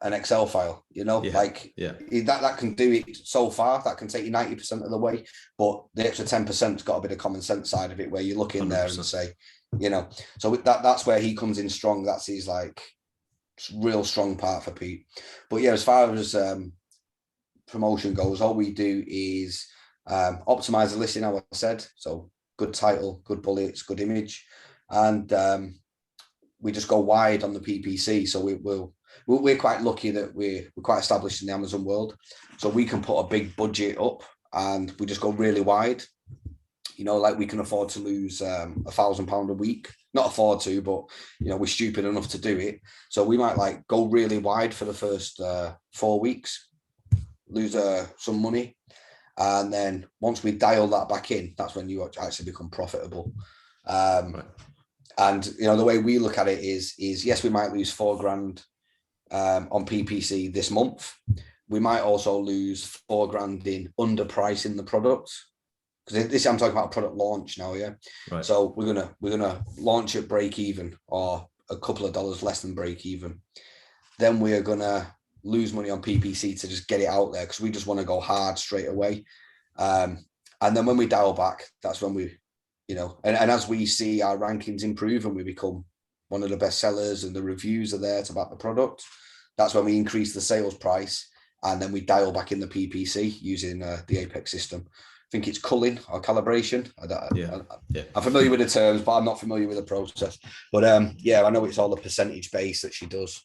an Excel file, you know, that can do it so far, that can take you 90% of the way, but the extra 10%'s got a bit of common sense side of it where you look in 100%. There and say, you know, so that's where he comes in strong. That's his like real strong part for Pete. But yeah, as far as promotion goes, all we do is optimize the listing, how I said. So good title, good bullets, good image, and we just go wide on the PPC. So we're quite lucky that we're quite established in the Amazon world, so we can put a big budget up and we just go really wide. You know, like we can afford to lose £1,000 a week. Not afford to, but you know, we're stupid enough to do it. So we might like go really wide for the first 4 weeks, lose some money, and then once we dial that back in, that's when you actually become profitable. And you know, the way we look at it is yes, we might lose $4,000 on PPC this month. We might also lose $4,000 in underpricing the product, because this I'm talking about a product launch now. Yeah, right. So we're gonna launch at break even or a couple of dollars less than break even. Then we are gonna lose money on PPC to just get it out there because we just want to go hard straight away. And then when we dial back, that's when we, you know, and as we see our rankings improve and we become one of the best sellers and the reviews are there to back the product, that's when we increase the sales price and then we dial back in the PPC using the Apex system. I think it's culling or calibration. I'm familiar with the terms, but I'm not familiar with the process. But yeah, I know it's all the percentage base that she does.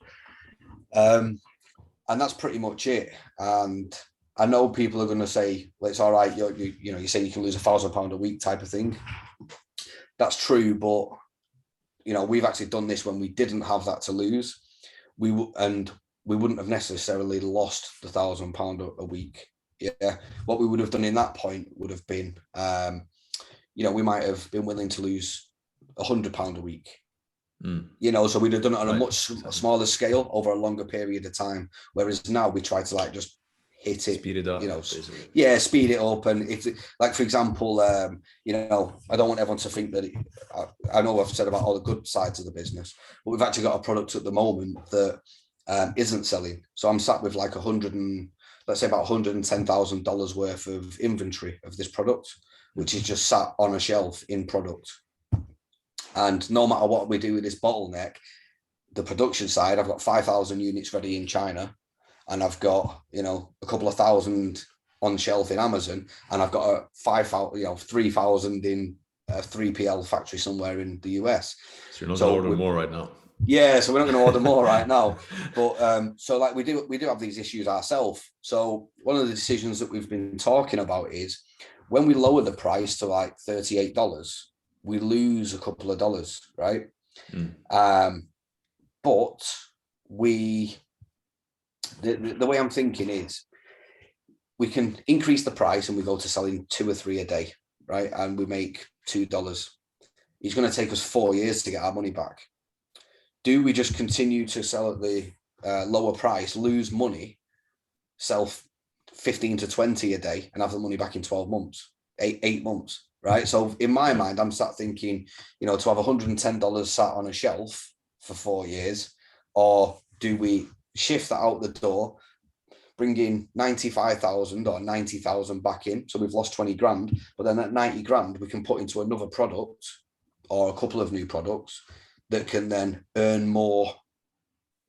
And that's pretty much it. And I know people are going to say, well, it's all right. You say you can lose £1,000 a week type of thing. That's true. But, you know, we've actually done this when we didn't have that to lose. We wouldn't have necessarily lost the £1,000 a week. Yeah. What we would have done in that point would have been, you know, we might have been willing to lose £100 a week. You know, so we'd have done it on a much smaller scale over a longer period of time. Whereas now we try to like just hit it, speed it up, you know, basically. Yeah, speed it up. And if, like, for example, you know, I don't want everyone to think that I know I've said about all the good sides of the business, but we've actually got a product at the moment that isn't selling. So I'm sat with like let's say about $110,000 worth of inventory of this product, which is just sat on a shelf in product. And no matter what we do with this bottleneck, the production side, I've got 5,000 units ready in China, and I've got, you know, a couple of thousand on shelf in Amazon, and I've got 3,000 in a 3PL factory somewhere in the US.
So you're not going to order more right now.
Yeah, so we're not going to order more right now. But so like we do have these issues ourselves. So one of the decisions that we've been talking about is when we lower the price to like $38, we lose a couple of dollars, right? But the way I'm thinking is we can increase the price and we go to selling 2 or 3 a day, right? And we make $2. It's going to take us 4 years to get our money back. Do we just continue to sell at the lower price, lose money, sell 15 to 20 a day and have the money back in 12 months, eight months, right? So in my mind, I'm sat thinking, you know, to have $110 sat on a shelf for 4 years, or do we shift that out the door, bringing 95,000 or 90,000 back in. So we've lost 20 grand, but then that 90 grand we can put into another product or a couple of new products that can then earn more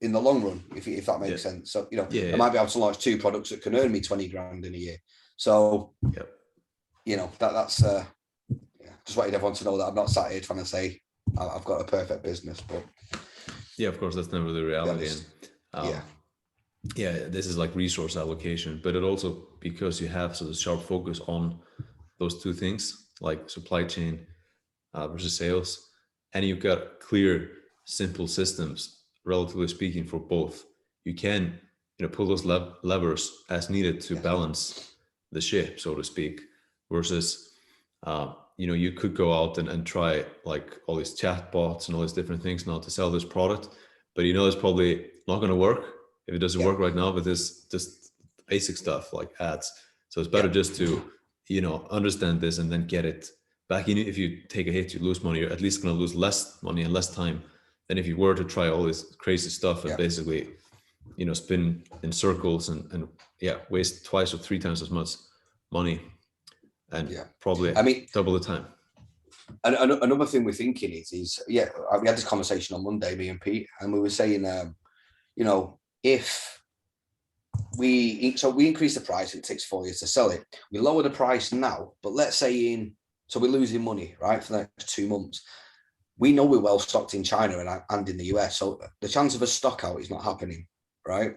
in the long run, if that makes sense. So, I might be able to launch 2 products that can earn me 20 grand in a year. So, that's just wanted everyone to know that I'm not sat here trying to say I've got a perfect business, but
of course, that's never the reality. This is like resource allocation, but it also, because you have sort of sharp focus on those 2 things, like supply chain versus sales, and you've got clear, simple systems, relatively speaking, for both. You can, pull those levers as needed to balance the ship, so to speak, versus, you could go out and try like all these chat bots and all these different things now to sell this product, but it's probably not going to work if it doesn't work right now with this just basic stuff like ads. So it's better just to, understand this and then get it back in. If you take a hit, you lose money, you're at least going to lose less money and less time than if you were to try all this crazy stuff and basically, spin in circles and waste 2 or 3 times as much money and probably double the time.
And another thing we're thinking is we had this conversation on Monday, me and Pete, and we were saying, if we increase the price, it takes 4 years to sell it. We lower the price now, but let's say so we're losing money, right, for the next 2 months. We know we're well stocked in China and in the US, so the chance of a stock out is not happening, right?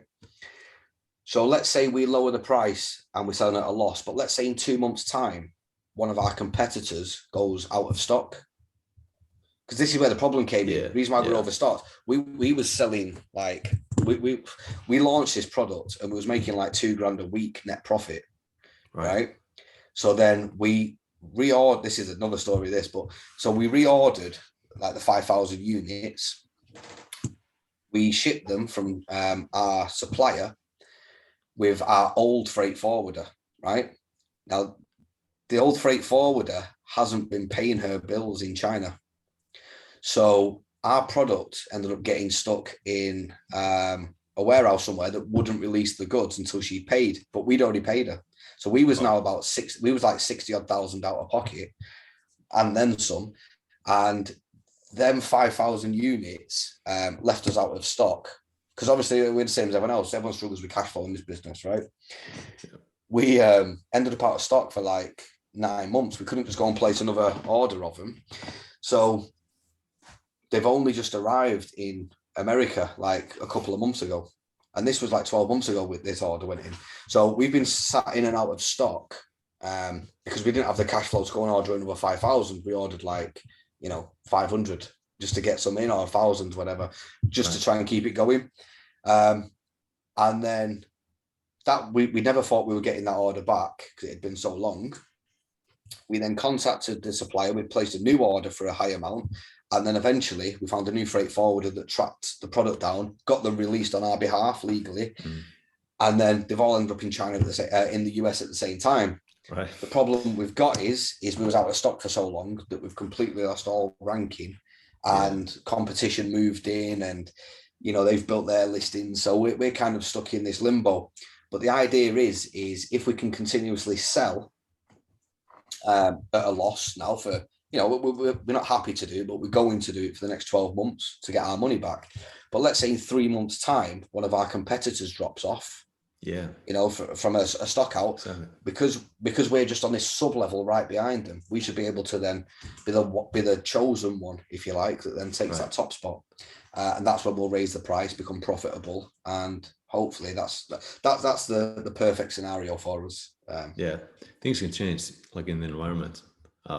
So let's say we lower the price and we're selling at a loss, but let's say in 2 months' time, one of our competitors goes out of stock. Because this is where the problem came in. The reason why we're overstocked, we was selling like we launched this product and we was making like 2 grand a week net profit, right? So then we reordered. This is another story. So we reordered like the 5,000 units. We shipped them from our supplier with our old freight forwarder, right? Now, the old freight forwarder hasn't been paying her bills in China. So our product ended up getting stuck in a warehouse somewhere that wouldn't release the goods until she paid, but we'd already paid her. So we was now about we was like 60,000 out of pocket and then some. And them 5,000 units left us out of stock. Because obviously we're the same as everyone else. Everyone struggles with cash flow in this business, right? We ended up out of stock for like 9 months. We couldn't just go and place another order of them. So they've only just arrived in America like a couple of months ago. And this was like 12 months ago with this order went in. So we've been sat in and out of stock because we didn't have the cash flow to go and order another 5,000. We ordered like, 500 just to get some in, or 1,000, whatever, just to try and keep it going. And then that we never thought we were getting that order back because it had been so long. We then contacted the supplier. We placed a new order for a high amount. And then eventually we found a new freight forwarder that tracked the product down, got them released on our behalf legally. And then they've all ended up in China, in the US at the same time.
Right.
The problem we've got is we was out of stock for so long that we've completely lost all ranking, and competition moved in, and they've built their listings. So we're kind of stuck in this limbo. But the idea is if we can continuously sell at a loss now for, we're not happy to do, but we're going to do it for the next 12 months to get our money back. But let's say in 3 months' time, one of our competitors drops off. From a stock out, because we're just on this sub level right behind them, we should be able to then be the chosen one, if you like, that then takes that top spot, and that's when we'll raise the price, become profitable, and hopefully that's the perfect scenario for us.
Things can change, like in the environment,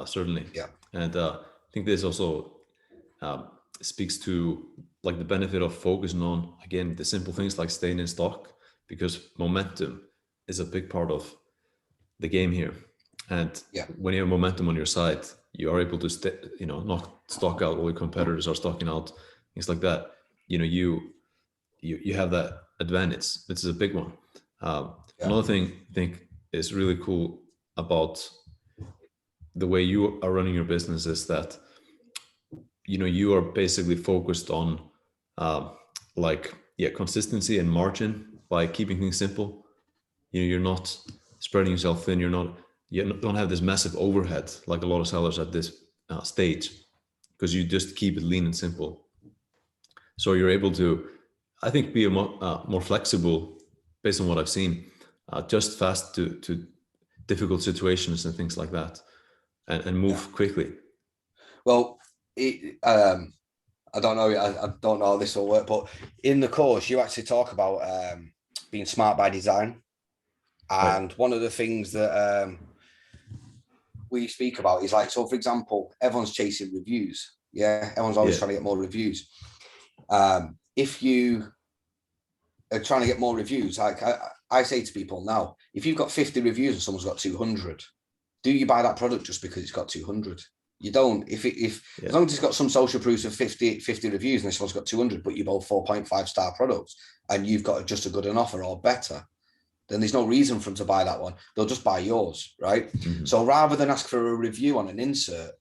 certainly. And I think this also speaks to like the benefit of focusing on, again, the simple things like staying in stock. Because momentum is a big part of the game here. And when you have momentum on your side, you are able to not stock out. All your competitors are stocking out, things like that. You have that advantage. This is a big one. Another thing I think is really cool about the way you are running your business is that, you are basically focused on consistency and margin by keeping things simple, You're not spreading yourself thin. You don't have this massive overhead like a lot of sellers at this stage, because you just keep it lean and simple. So you're able to, I think, be more flexible based on what I've seen, just fast to difficult situations and things like that, and move quickly.
Well, I don't know. I don't know how this will work, but in the course, you actually talk about being smart by design, and
Right.
one of the things that we speak about is like, so for example, everyone's chasing reviews. Yeah, everyone's always trying to get more reviews. If you are trying to get more reviews, like I say to people now, if you've got 50 reviews and someone's got 200, do you buy that product just because it's got 200? You don't. If as long as it's got some social proofs of 50 reviews and this one's got 200, but you're both 4.5 star products and you've got just as good an offer or better, then there's no reason for them to buy that one. They'll just buy yours, right? Mm-hmm. So rather than ask for a review on an insert,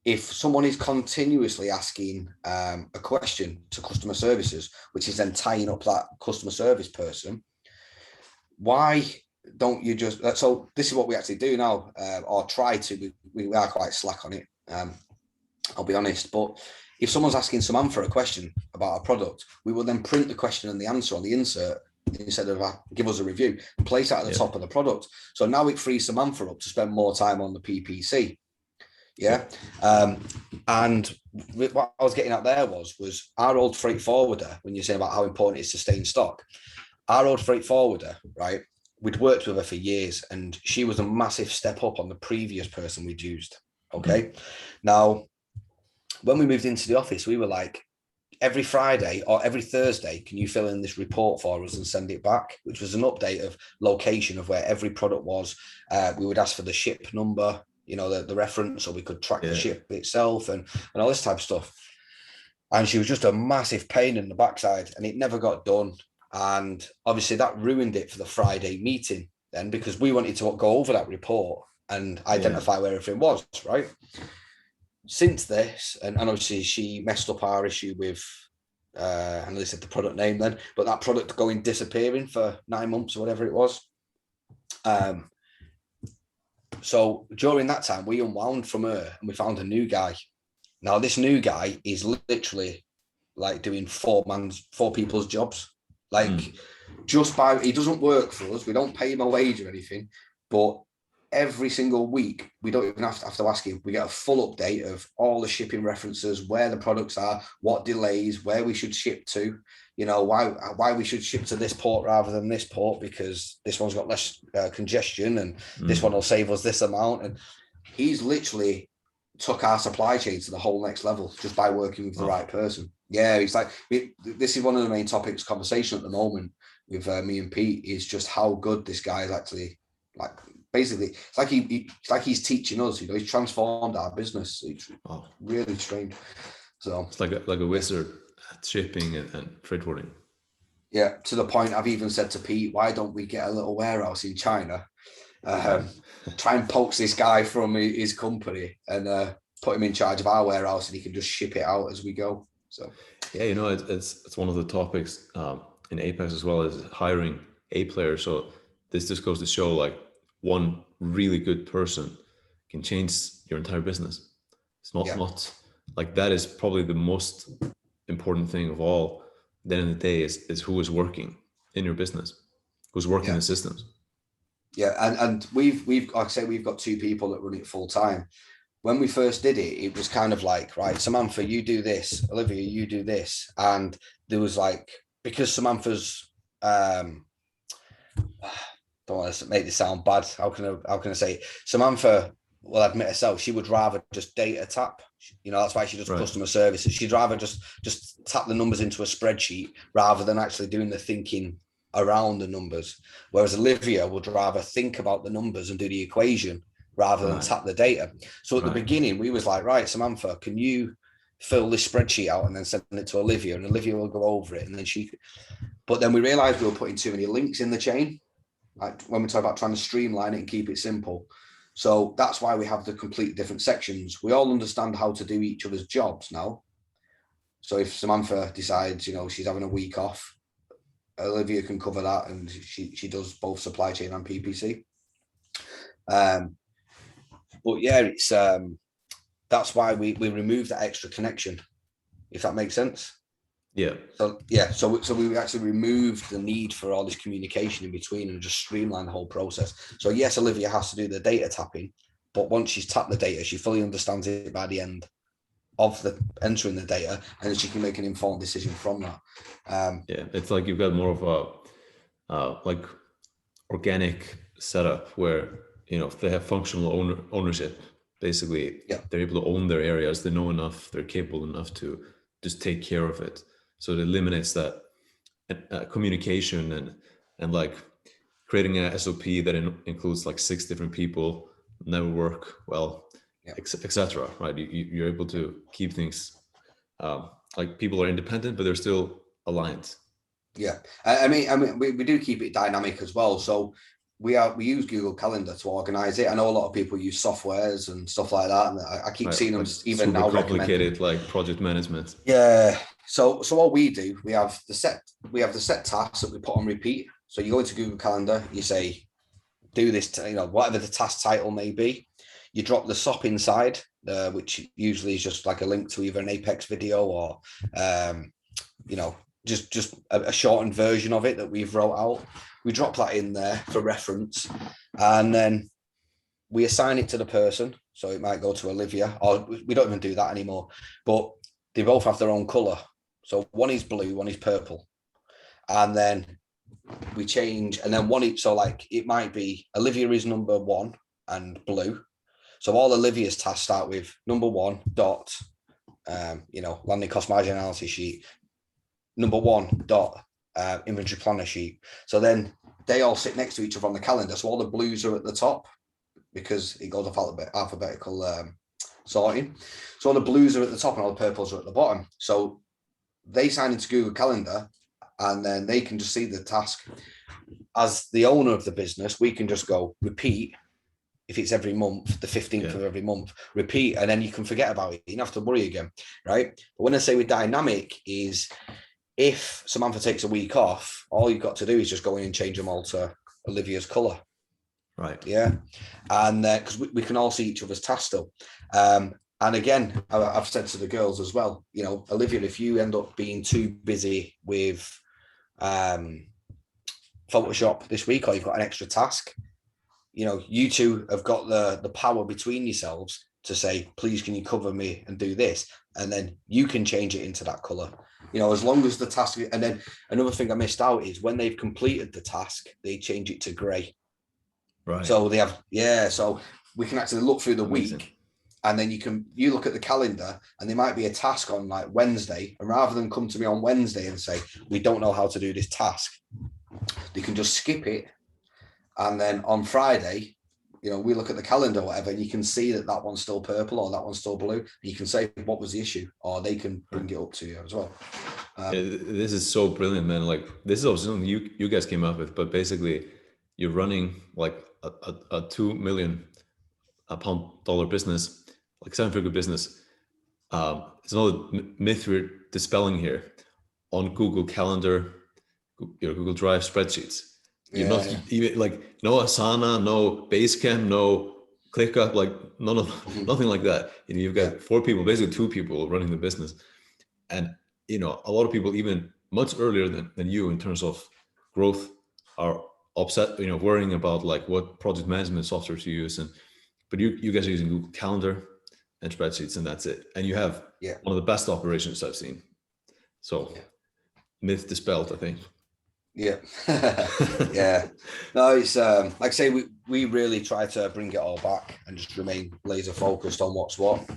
if someone is continuously asking a question to customer services, which is then tying up that customer service person, why don't you just, so this is what we actually do now, or try to, we are quite slack on it, I'll be honest, but if someone's asking Samantha a question about a product, we will then print the question and the answer on the insert instead of give us a review and place that at the top of the product. So now it frees Samantha up to spend more time on the PPC. And what I was getting at there was our old freight forwarder, when you're saying about how important it is to stay in stock, our old freight forwarder, right? We'd worked with her for years and she was a massive step up on the previous person we'd used. Okay. Mm-hmm. Now, when we moved into the office, we were like, every Friday or every Thursday, can you fill in this report for us and send it back? Which was an update of location of where every product was. We would ask for the ship number, you know, the reference, so we could track the ship itself and all this type of stuff. And she was just a massive pain in the backside and it never got done. And obviously that ruined it for the Friday meeting then, because we wanted to go over that report and identify where everything was, right? Since this, and obviously she messed up our issue with, and they said the product name then, but that product disappearing for 9 months or whatever it was. So during that time, we unwound from her and we found a new guy. Now this new guy is literally like doing four people's jobs. Like he doesn't work for us. We don't pay him a wage or anything, but every single week, we don't even have to ask him. We get a full update of all the shipping references, where the products are, what delays, where we should ship to, you know, why we should ship to this port rather than this port, because this one's got less congestion and this one will save us this amount. And he's literally took our supply chain to the whole next level just by working with the right person. Yeah, it's like, this is one of the main topics of conversation at the moment with me and Pete, is just how good this guy is actually, like, basically, it's like he's teaching us, you know, he's transformed our business. It's really strange. So
it's like a wizard at shipping and freight forwarding.
Yeah, to the point I've even said to Pete, why don't we get a little warehouse in China? Try and poach this guy from his company and put him in charge of our warehouse, and he can just ship it out as we go. So
yeah, you know, it's one of the topics in Apex as well, as hiring A players. So this just goes to show, like, one really good person can change your entire business. It's not like, that is probably the most important thing of all. At the end of the day is who is working in your business, who's working the systems.
Yeah, and we've like I say, we've got 2 people that run it full time. When we first did it, it was kind of like, right, Samantha, you do this, Olivia, you do this. And there was like, because Samantha's don't want to make this sound bad. How can I say it? Samantha will admit herself, she would rather just data tap. You know, that's why she does customer services. She'd rather just tap the numbers into a spreadsheet rather than actually doing the thinking around the numbers. Whereas Olivia would rather think about the numbers and do the equation rather than tap the data. So at the beginning, we was like, right, Samantha, can you fill this spreadsheet out and then send it to Olivia, and Olivia will go over it, and then but then we realized we were putting too many links in the chain. Like when we talk about trying to streamline it and keep it simple. So that's why we have the completely different sections. We all understand how to do each other's jobs now. So if Samantha decides, you know, she's having a week off, Olivia can cover that, and she does both supply chain and PPC. But yeah, it's that's why we removed that extra connection, if that makes sense.
Yeah.
So yeah, so we actually removed the need for all this communication in between and just streamlined the whole process. So yes, Olivia has to do the data tapping, but once she's tapped the data, she fully understands it by the end of the entering the data, and then she can make an informed decision from that.
Yeah, it's like you've got more of a like organic setup where, you know, if they have functional ownership, basically,
Yeah.
they're able to own their areas. They know enough. They're capable enough to just take care of it. So it eliminates that communication and like creating a SOP that includes like 6 different people never work well,
Yeah.
etc. Right? You're able to keep things like people are independent, but they're still aligned.
Yeah, I mean, we do keep it dynamic as well. So we use Google Calendar to organize it. I know a lot of people use softwares and stuff like that, and I keep seeing them
like
even
super
now
complicated, like project management.
Yeah. So what we do, we have the set tasks that we put on repeat. So you go into Google Calendar, you say, do this, you know, whatever the task title may be. You drop the SOP inside, which usually is just like a link to either an Apex video or, you know, just a shortened version of it that we've wrote out. We drop that in there for reference, and then we assign it to the person. So it might go to Olivia, or we don't even do that anymore, but they both have their own color. So one is blue, one is purple. And then we change, and then so like it might be Olivia is number 1 and blue. So all Olivia's tasks start with number 1 dot, you know, landing cost margin analysis sheet, number 1 dot inventory planner sheet. So then they all sit next to each other on the calendar. So all the blues are at the top because it goes off alphabetical sorting. So all the blues are at the top and all the purples are at the bottom. So they sign into Google Calendar, and then they can just see the task. As the owner of the business, we can just go repeat. If it's every month, the 15th of every month, repeat, and then you can forget about it. You don't have to worry again, right? But when I say with dynamic is, if Samantha takes a week off, all you've got to do is just go in and change them all to Olivia's color.
Right.
Yeah. And because we can all see each other's tasks still. And again, I've said to the girls as well, you know, Olivia, if you end up being too busy with Photoshop this week, or you've got an extra task, you know, you two have got the power between yourselves to say, please, can you cover me and do this? And then you can change it into that color, you know, as long as the task. And then another thing I missed out is when they've completed the task, they change it to gray.
Right.
So they have, so we can actually look through the week, and then you look at the calendar, and there might be a task on like Wednesday, and rather than come to me on Wednesday and say, we don't know how to do this task, they can just skip it. And then on Friday, you know, we look at the calendar or whatever, and you can see that one's still purple or that one's still blue. You can say what was the issue, or they can bring it up to you as well.
This is so brilliant, man. Like, this is also something you guys came up with, but basically you're running like a $2 million business, like 7-figure business. It's another myth we're dispelling here. On Google Calendar, your Google Drive spreadsheets, you're not even like no Asana, no Basecamp, no ClickUp, like nothing like that. You know, you've got 4 people, basically 2 people running the business, and you know, a lot of people even much earlier than you in terms of growth are upset, you know, worrying about like what project management software to use, but you guys are using Google Calendar and spreadsheets, and that's it, and you have one of the best operations I've seen. So myth dispelled, I think.
Yeah. Yeah. No, it's like I say, we really try to bring it all back and just remain laser focused on what's what.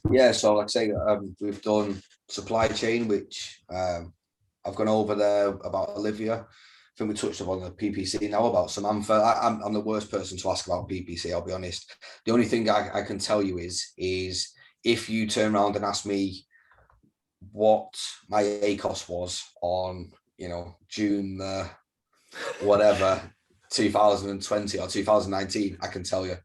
Yeah, so like I say, we've done supply chain, which I've gone over there about Olivia. I think we touched upon the PPC now about Samantha. I'm the worst person to ask about PPC, I'll be honest. The only thing I can tell you is if you turn around and ask me what my ACOS was on, you know, June whatever 2020 or 2019, I can tell you.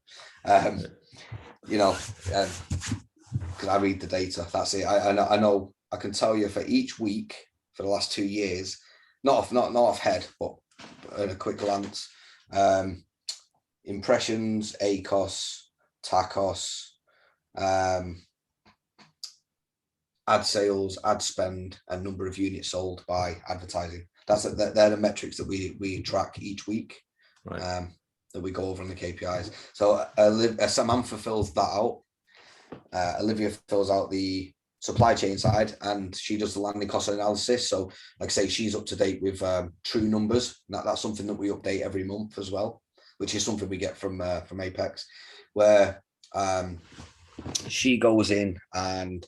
You know, because I read the data. That's it. I know I can tell you for each week for the last 2 years, not off head, but in a quick glance. Impressions, ACOS, TACOS, ad sales, ad spend, and number of units sold by advertising. They're the metrics that we track each week,
right.
that we go over on the KPIs. So Samantha fills that out. Olivia fills out the supply chain side, and she does the landing cost analysis. So, like I say, she's up to date with true numbers. That's something that we update every month as well, which is something we get from Apex, where she goes in and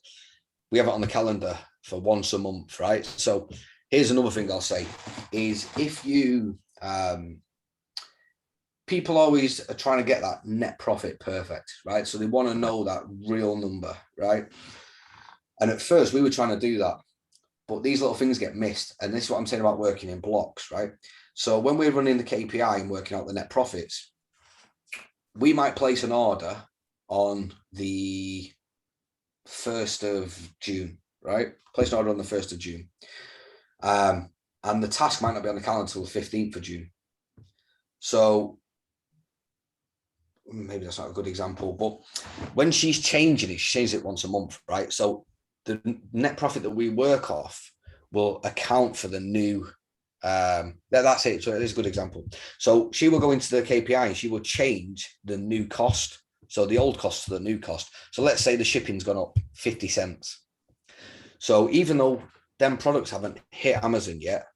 we have it on the calendar for once a month, right? So here's another thing I'll say is, if you people always are trying to get that net profit perfect, right? So they want to know that real number, right? And at first we were trying to do that, but these little things get missed. And this is what I'm saying about working in blocks, right? So when we're running the KPI and working out the net profits, we might place an order on the 1st of June, right? Place an order on the 1st of June. And the task might not be on the calendar until the 15th of June. So maybe that's not a good example, but when she's changing it, she changes it once a month, right? So the net profit that we work off will account for the new, that's it. So it is a good example. So she will go into the KPI and she will change the new cost. So the old cost to the new cost. So let's say the shipping's gone up 50 cents. So even though them products haven't hit Amazon yet,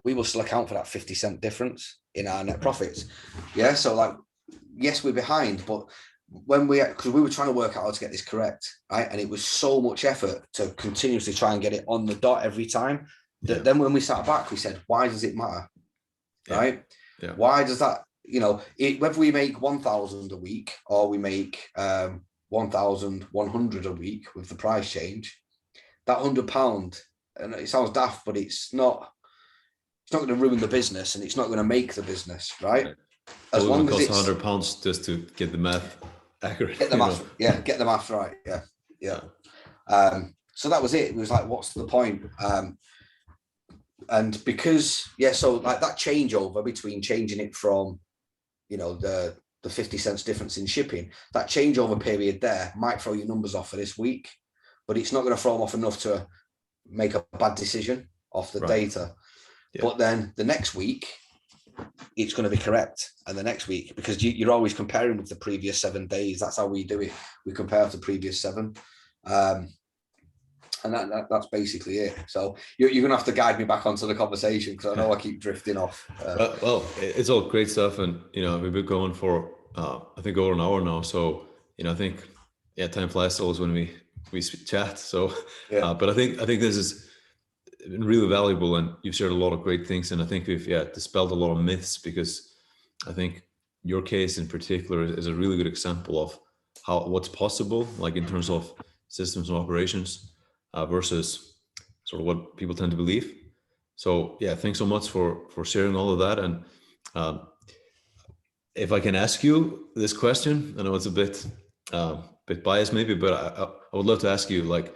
we will still account for that 50-cent difference in our net profits. Yeah. So like, yes, we're behind, but because we were trying to work out how to get this correct, right? And it was so much effort to continuously try and get it on the dot every time that then when we sat back, we said, why does it matter? Right?
Yeah.
Why does that, whether we make 1,000 a week or we make 1,100 a week with the price change, that £100, and it sounds daft, but it's not going to ruin the business, and it's not going to make the business, right? As long as it's
£100 just to get the math accurate.
Get the math, get the math right. Yeah. So that was it. It was like, what's the point? And because, so like that changeover between changing it from, the 50 cents difference in shipping, that changeover period there might throw your numbers off for this week, but it's not going to throw them off enough to make a bad decision off the data. Yeah. But then the next week, it's going to be correct. And the next week, because you're always comparing with the previous 7 days. That's how we do it. We compare to the previous 7. And that's basically it. So you're going to have to guide me back onto the conversation, because I know I keep drifting off.
Well, it's all great stuff. And, we've been going for, I think, over an hour now. So, I think, time flies always when we chat. So, but I think this is really valuable, and you've shared a lot of great things. And I think we've, dispelled a lot of myths, because I think your case in particular is a really good example of what's possible, like in terms of systems and operations, versus sort of what people tend to believe. So thanks so much for sharing all of that. And if I can ask you this question, I know it's a bit biased maybe, but I would love to ask you, like,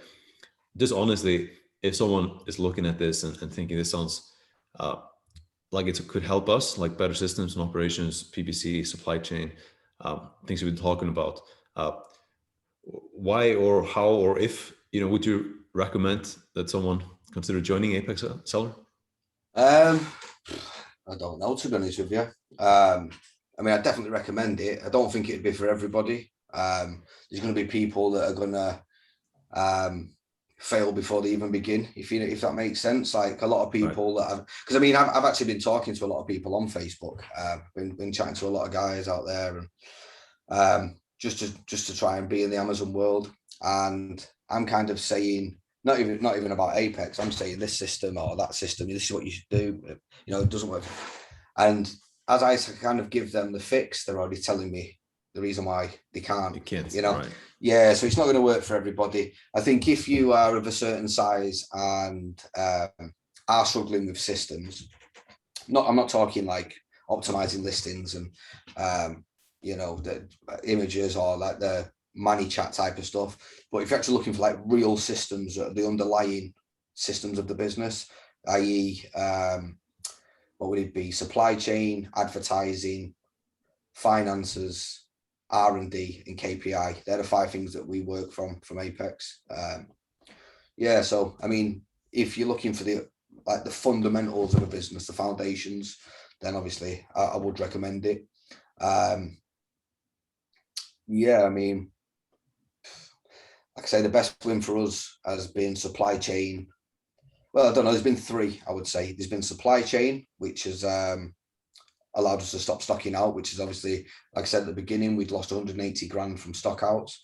just honestly, if someone is looking at this and thinking this sounds like it could help us, like better systems and operations, PPC, supply chain, things we've been talking about, why or how or if, would you recommend that someone consider joining Apex Seller?
I don't know, to be honest with you. I mean, I definitely recommend it. I don't think it'd be for everybody. There's going to be people that are going to fail before they even begin, if that makes sense. Like a lot of people that because I mean, I've actually been talking to a lot of people on Facebook, been chatting to a lot of guys out there, and just to try and be in the Amazon world. And I'm kind of saying, not even about Apex, I'm saying this system or that system, this is what you should do. It doesn't work. And as I kind of give them the fix, they're already telling me the reason why they can't.
You can't,
right. Yeah, so it's not going to work for everybody. I think if you are of a certain size and are struggling with systems, I'm not talking like optimizing listings and the images or like the ManyChat type of stuff, but if you're actually looking for like real systems, the underlying systems of the business, i.e. What would it be? Supply chain, advertising, finances, R&D, and KPI. They're the 5 things that we work from Apex. Yeah, so I mean, if you're looking for the fundamentals of a business, the foundations, then obviously I would recommend it. Yeah, I mean, like I say, the best win for us has been supply chain. Well, I don't know, there's been 3, I would say. There's been supply chain, which has allowed us to stop stocking out, which is obviously, like I said at the beginning, we'd lost 180 grand from stock outs.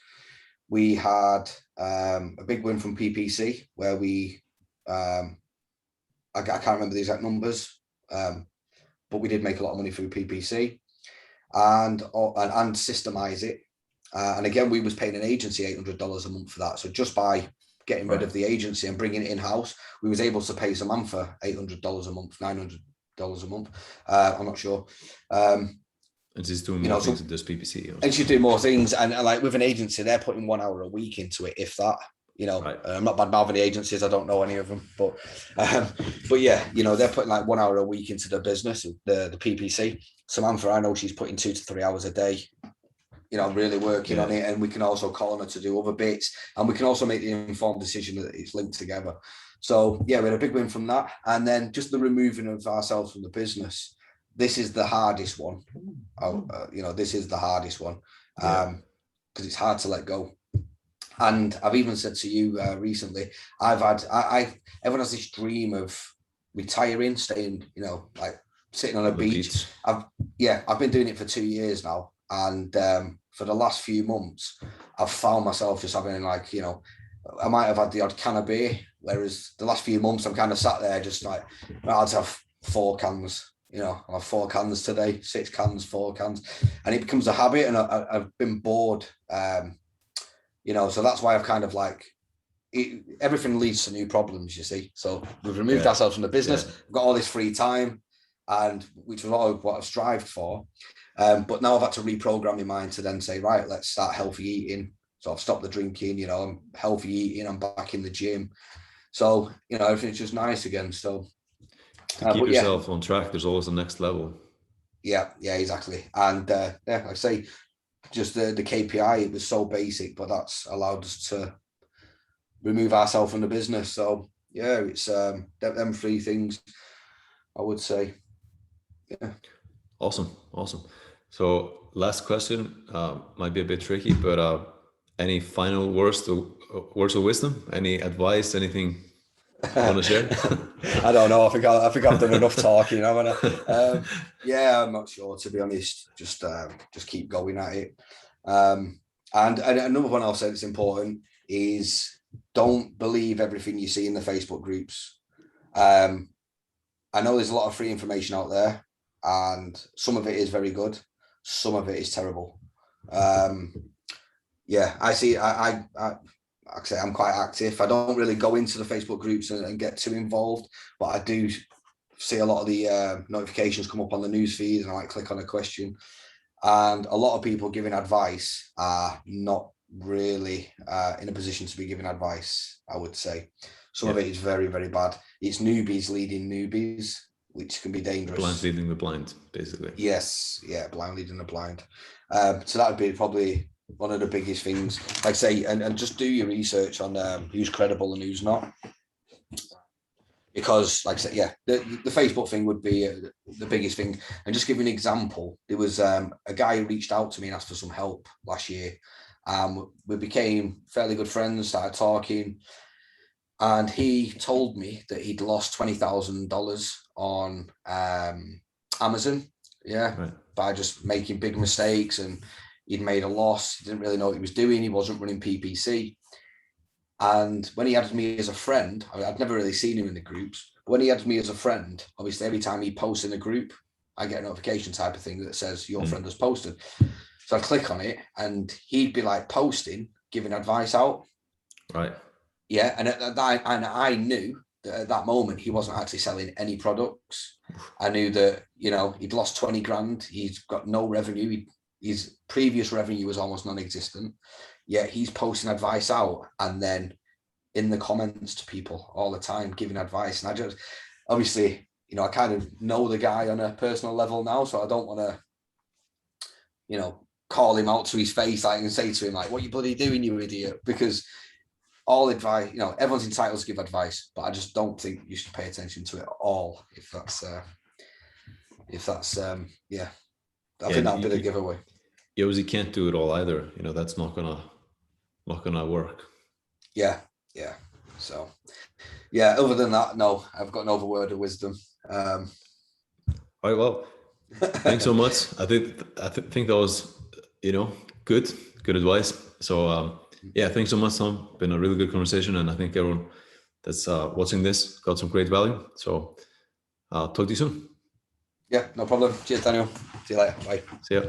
We had a big win from PPC where we, I can't remember the exact numbers, but we did make a lot of money through PPC and systemize it. And again, we was paying an agency $800 a month for that. So just by getting rid of the agency and bringing it in-house, we was able to pay some man for $800 a month, $900 a month. I'm not sure.
And she's doing more things than just PPC.
And she's doing more things. And like with an agency, they're putting 1 hour a week into it, if that. I'm not bad mouthing the agencies. I don't know any of them, but yeah, they're putting like 1 hour a week into the business, the PPC. Samantha, I know she's putting 2 to 3 hours a day, really working on it. And we can also call on her to do other bits, and we can also make the informed decision that it's linked together. So yeah, we had a big win from that. And then just the removing of ourselves from the business. This is the hardest one. This is the hardest one because it's hard to let go. And I've even said to you recently, everyone has this dream of retiring, staying, like sitting on a beach. I've been doing it for 2 years now. And for the last few months, I've found myself just having like, I might have had the odd can of beer, whereas the last few months I'm kind of sat there just like, I'd have 4 cans. I'll have 4 cans today, 6 cans, 4 cans. And it becomes a habit, and I've been bored. So that's why I've kind of like, everything leads to new problems, you see. So we've removed ourselves from the business. We've got all this free time, and which was all what I've strived for. But now I've had to reprogram my mind to then say, right, let's start healthy eating. So I've stopped the drinking, I'm healthy eating, I'm back in the gym. So, everything's just nice again. So
to keep yourself on track, there's always the next level.
Yeah, exactly. And like I say, just the KPI, it was so basic, but that's allowed us to remove ourselves from the business. So yeah, it's them 3 things, I would say. Yeah.
Awesome. So last question, might be a bit tricky, but any final words of wisdom? Any advice? Anything you want to share?
I don't know. I think I've done enough talking. Yeah, I'm not sure, to be honest. Just keep going at it. And another one I'll say that's important is don't believe everything you see in the Facebook groups. I know there's a lot of free information out there, and some of it is very good, some of it is terrible. I see. Actually, I'm quite active. I don't really go into the Facebook groups and get too involved, but I do see a lot of the notifications come up on the news feed, and I might click on a question. And a lot of people giving advice are not really in a position to be giving advice, I would say. Some of it is very, very bad. It's newbies leading newbies, which can be dangerous.
Blind leading the blind, basically.
Yes, blind leading the blind. So that would be probably one of the biggest things. Like I say, and just do your research on who's credible and who's not. Because, like I said, the Facebook thing would be the biggest thing. And just give you an example, there was a guy who reached out to me and asked for some help last year. We became fairly good friends, started talking, and he told me that he'd lost $20,000 on Amazon, by just making big mistakes, and he'd made a loss. He didn't really know what he was doing. He wasn't running PPC. And when he added me as a friend, I'd never really seen him in the groups. But when he added me as a friend, obviously every time he posts in a group, I get a notification type of thing that says your friend has posted. So I click on it, and he'd be like posting, giving advice out.
Right.
Yeah. And I knew that at that moment he wasn't actually selling any products. I knew that, he'd lost 20 grand. He's got no revenue. His previous revenue was almost non-existent. Yet he's posting advice out, and then in the comments to people all the time, giving advice. And I just, obviously, you know, I kind of know the guy on a personal level now, so I don't want to, you know, call him out to his face, like, and say to him, like, what you bloody doing, you idiot? Because all advice, you know, everyone's entitled to give advice, but I just don't think you should pay attention to it at all. If that's yeah, I think that'll be the giveaway.
You obviously can't do it all either. You know, that's not gonna work.
Yeah. So yeah, other than that, no, I've got no other word of wisdom.
All right, well, thanks so much. I think that was, you know, good advice. So yeah, thanks so much, Tom. Been a really good conversation, and I think everyone that's watching this got some great value. So I'll talk to you soon.
Yeah, no problem. Cheers, Daniel. See you later. Bye.
See ya.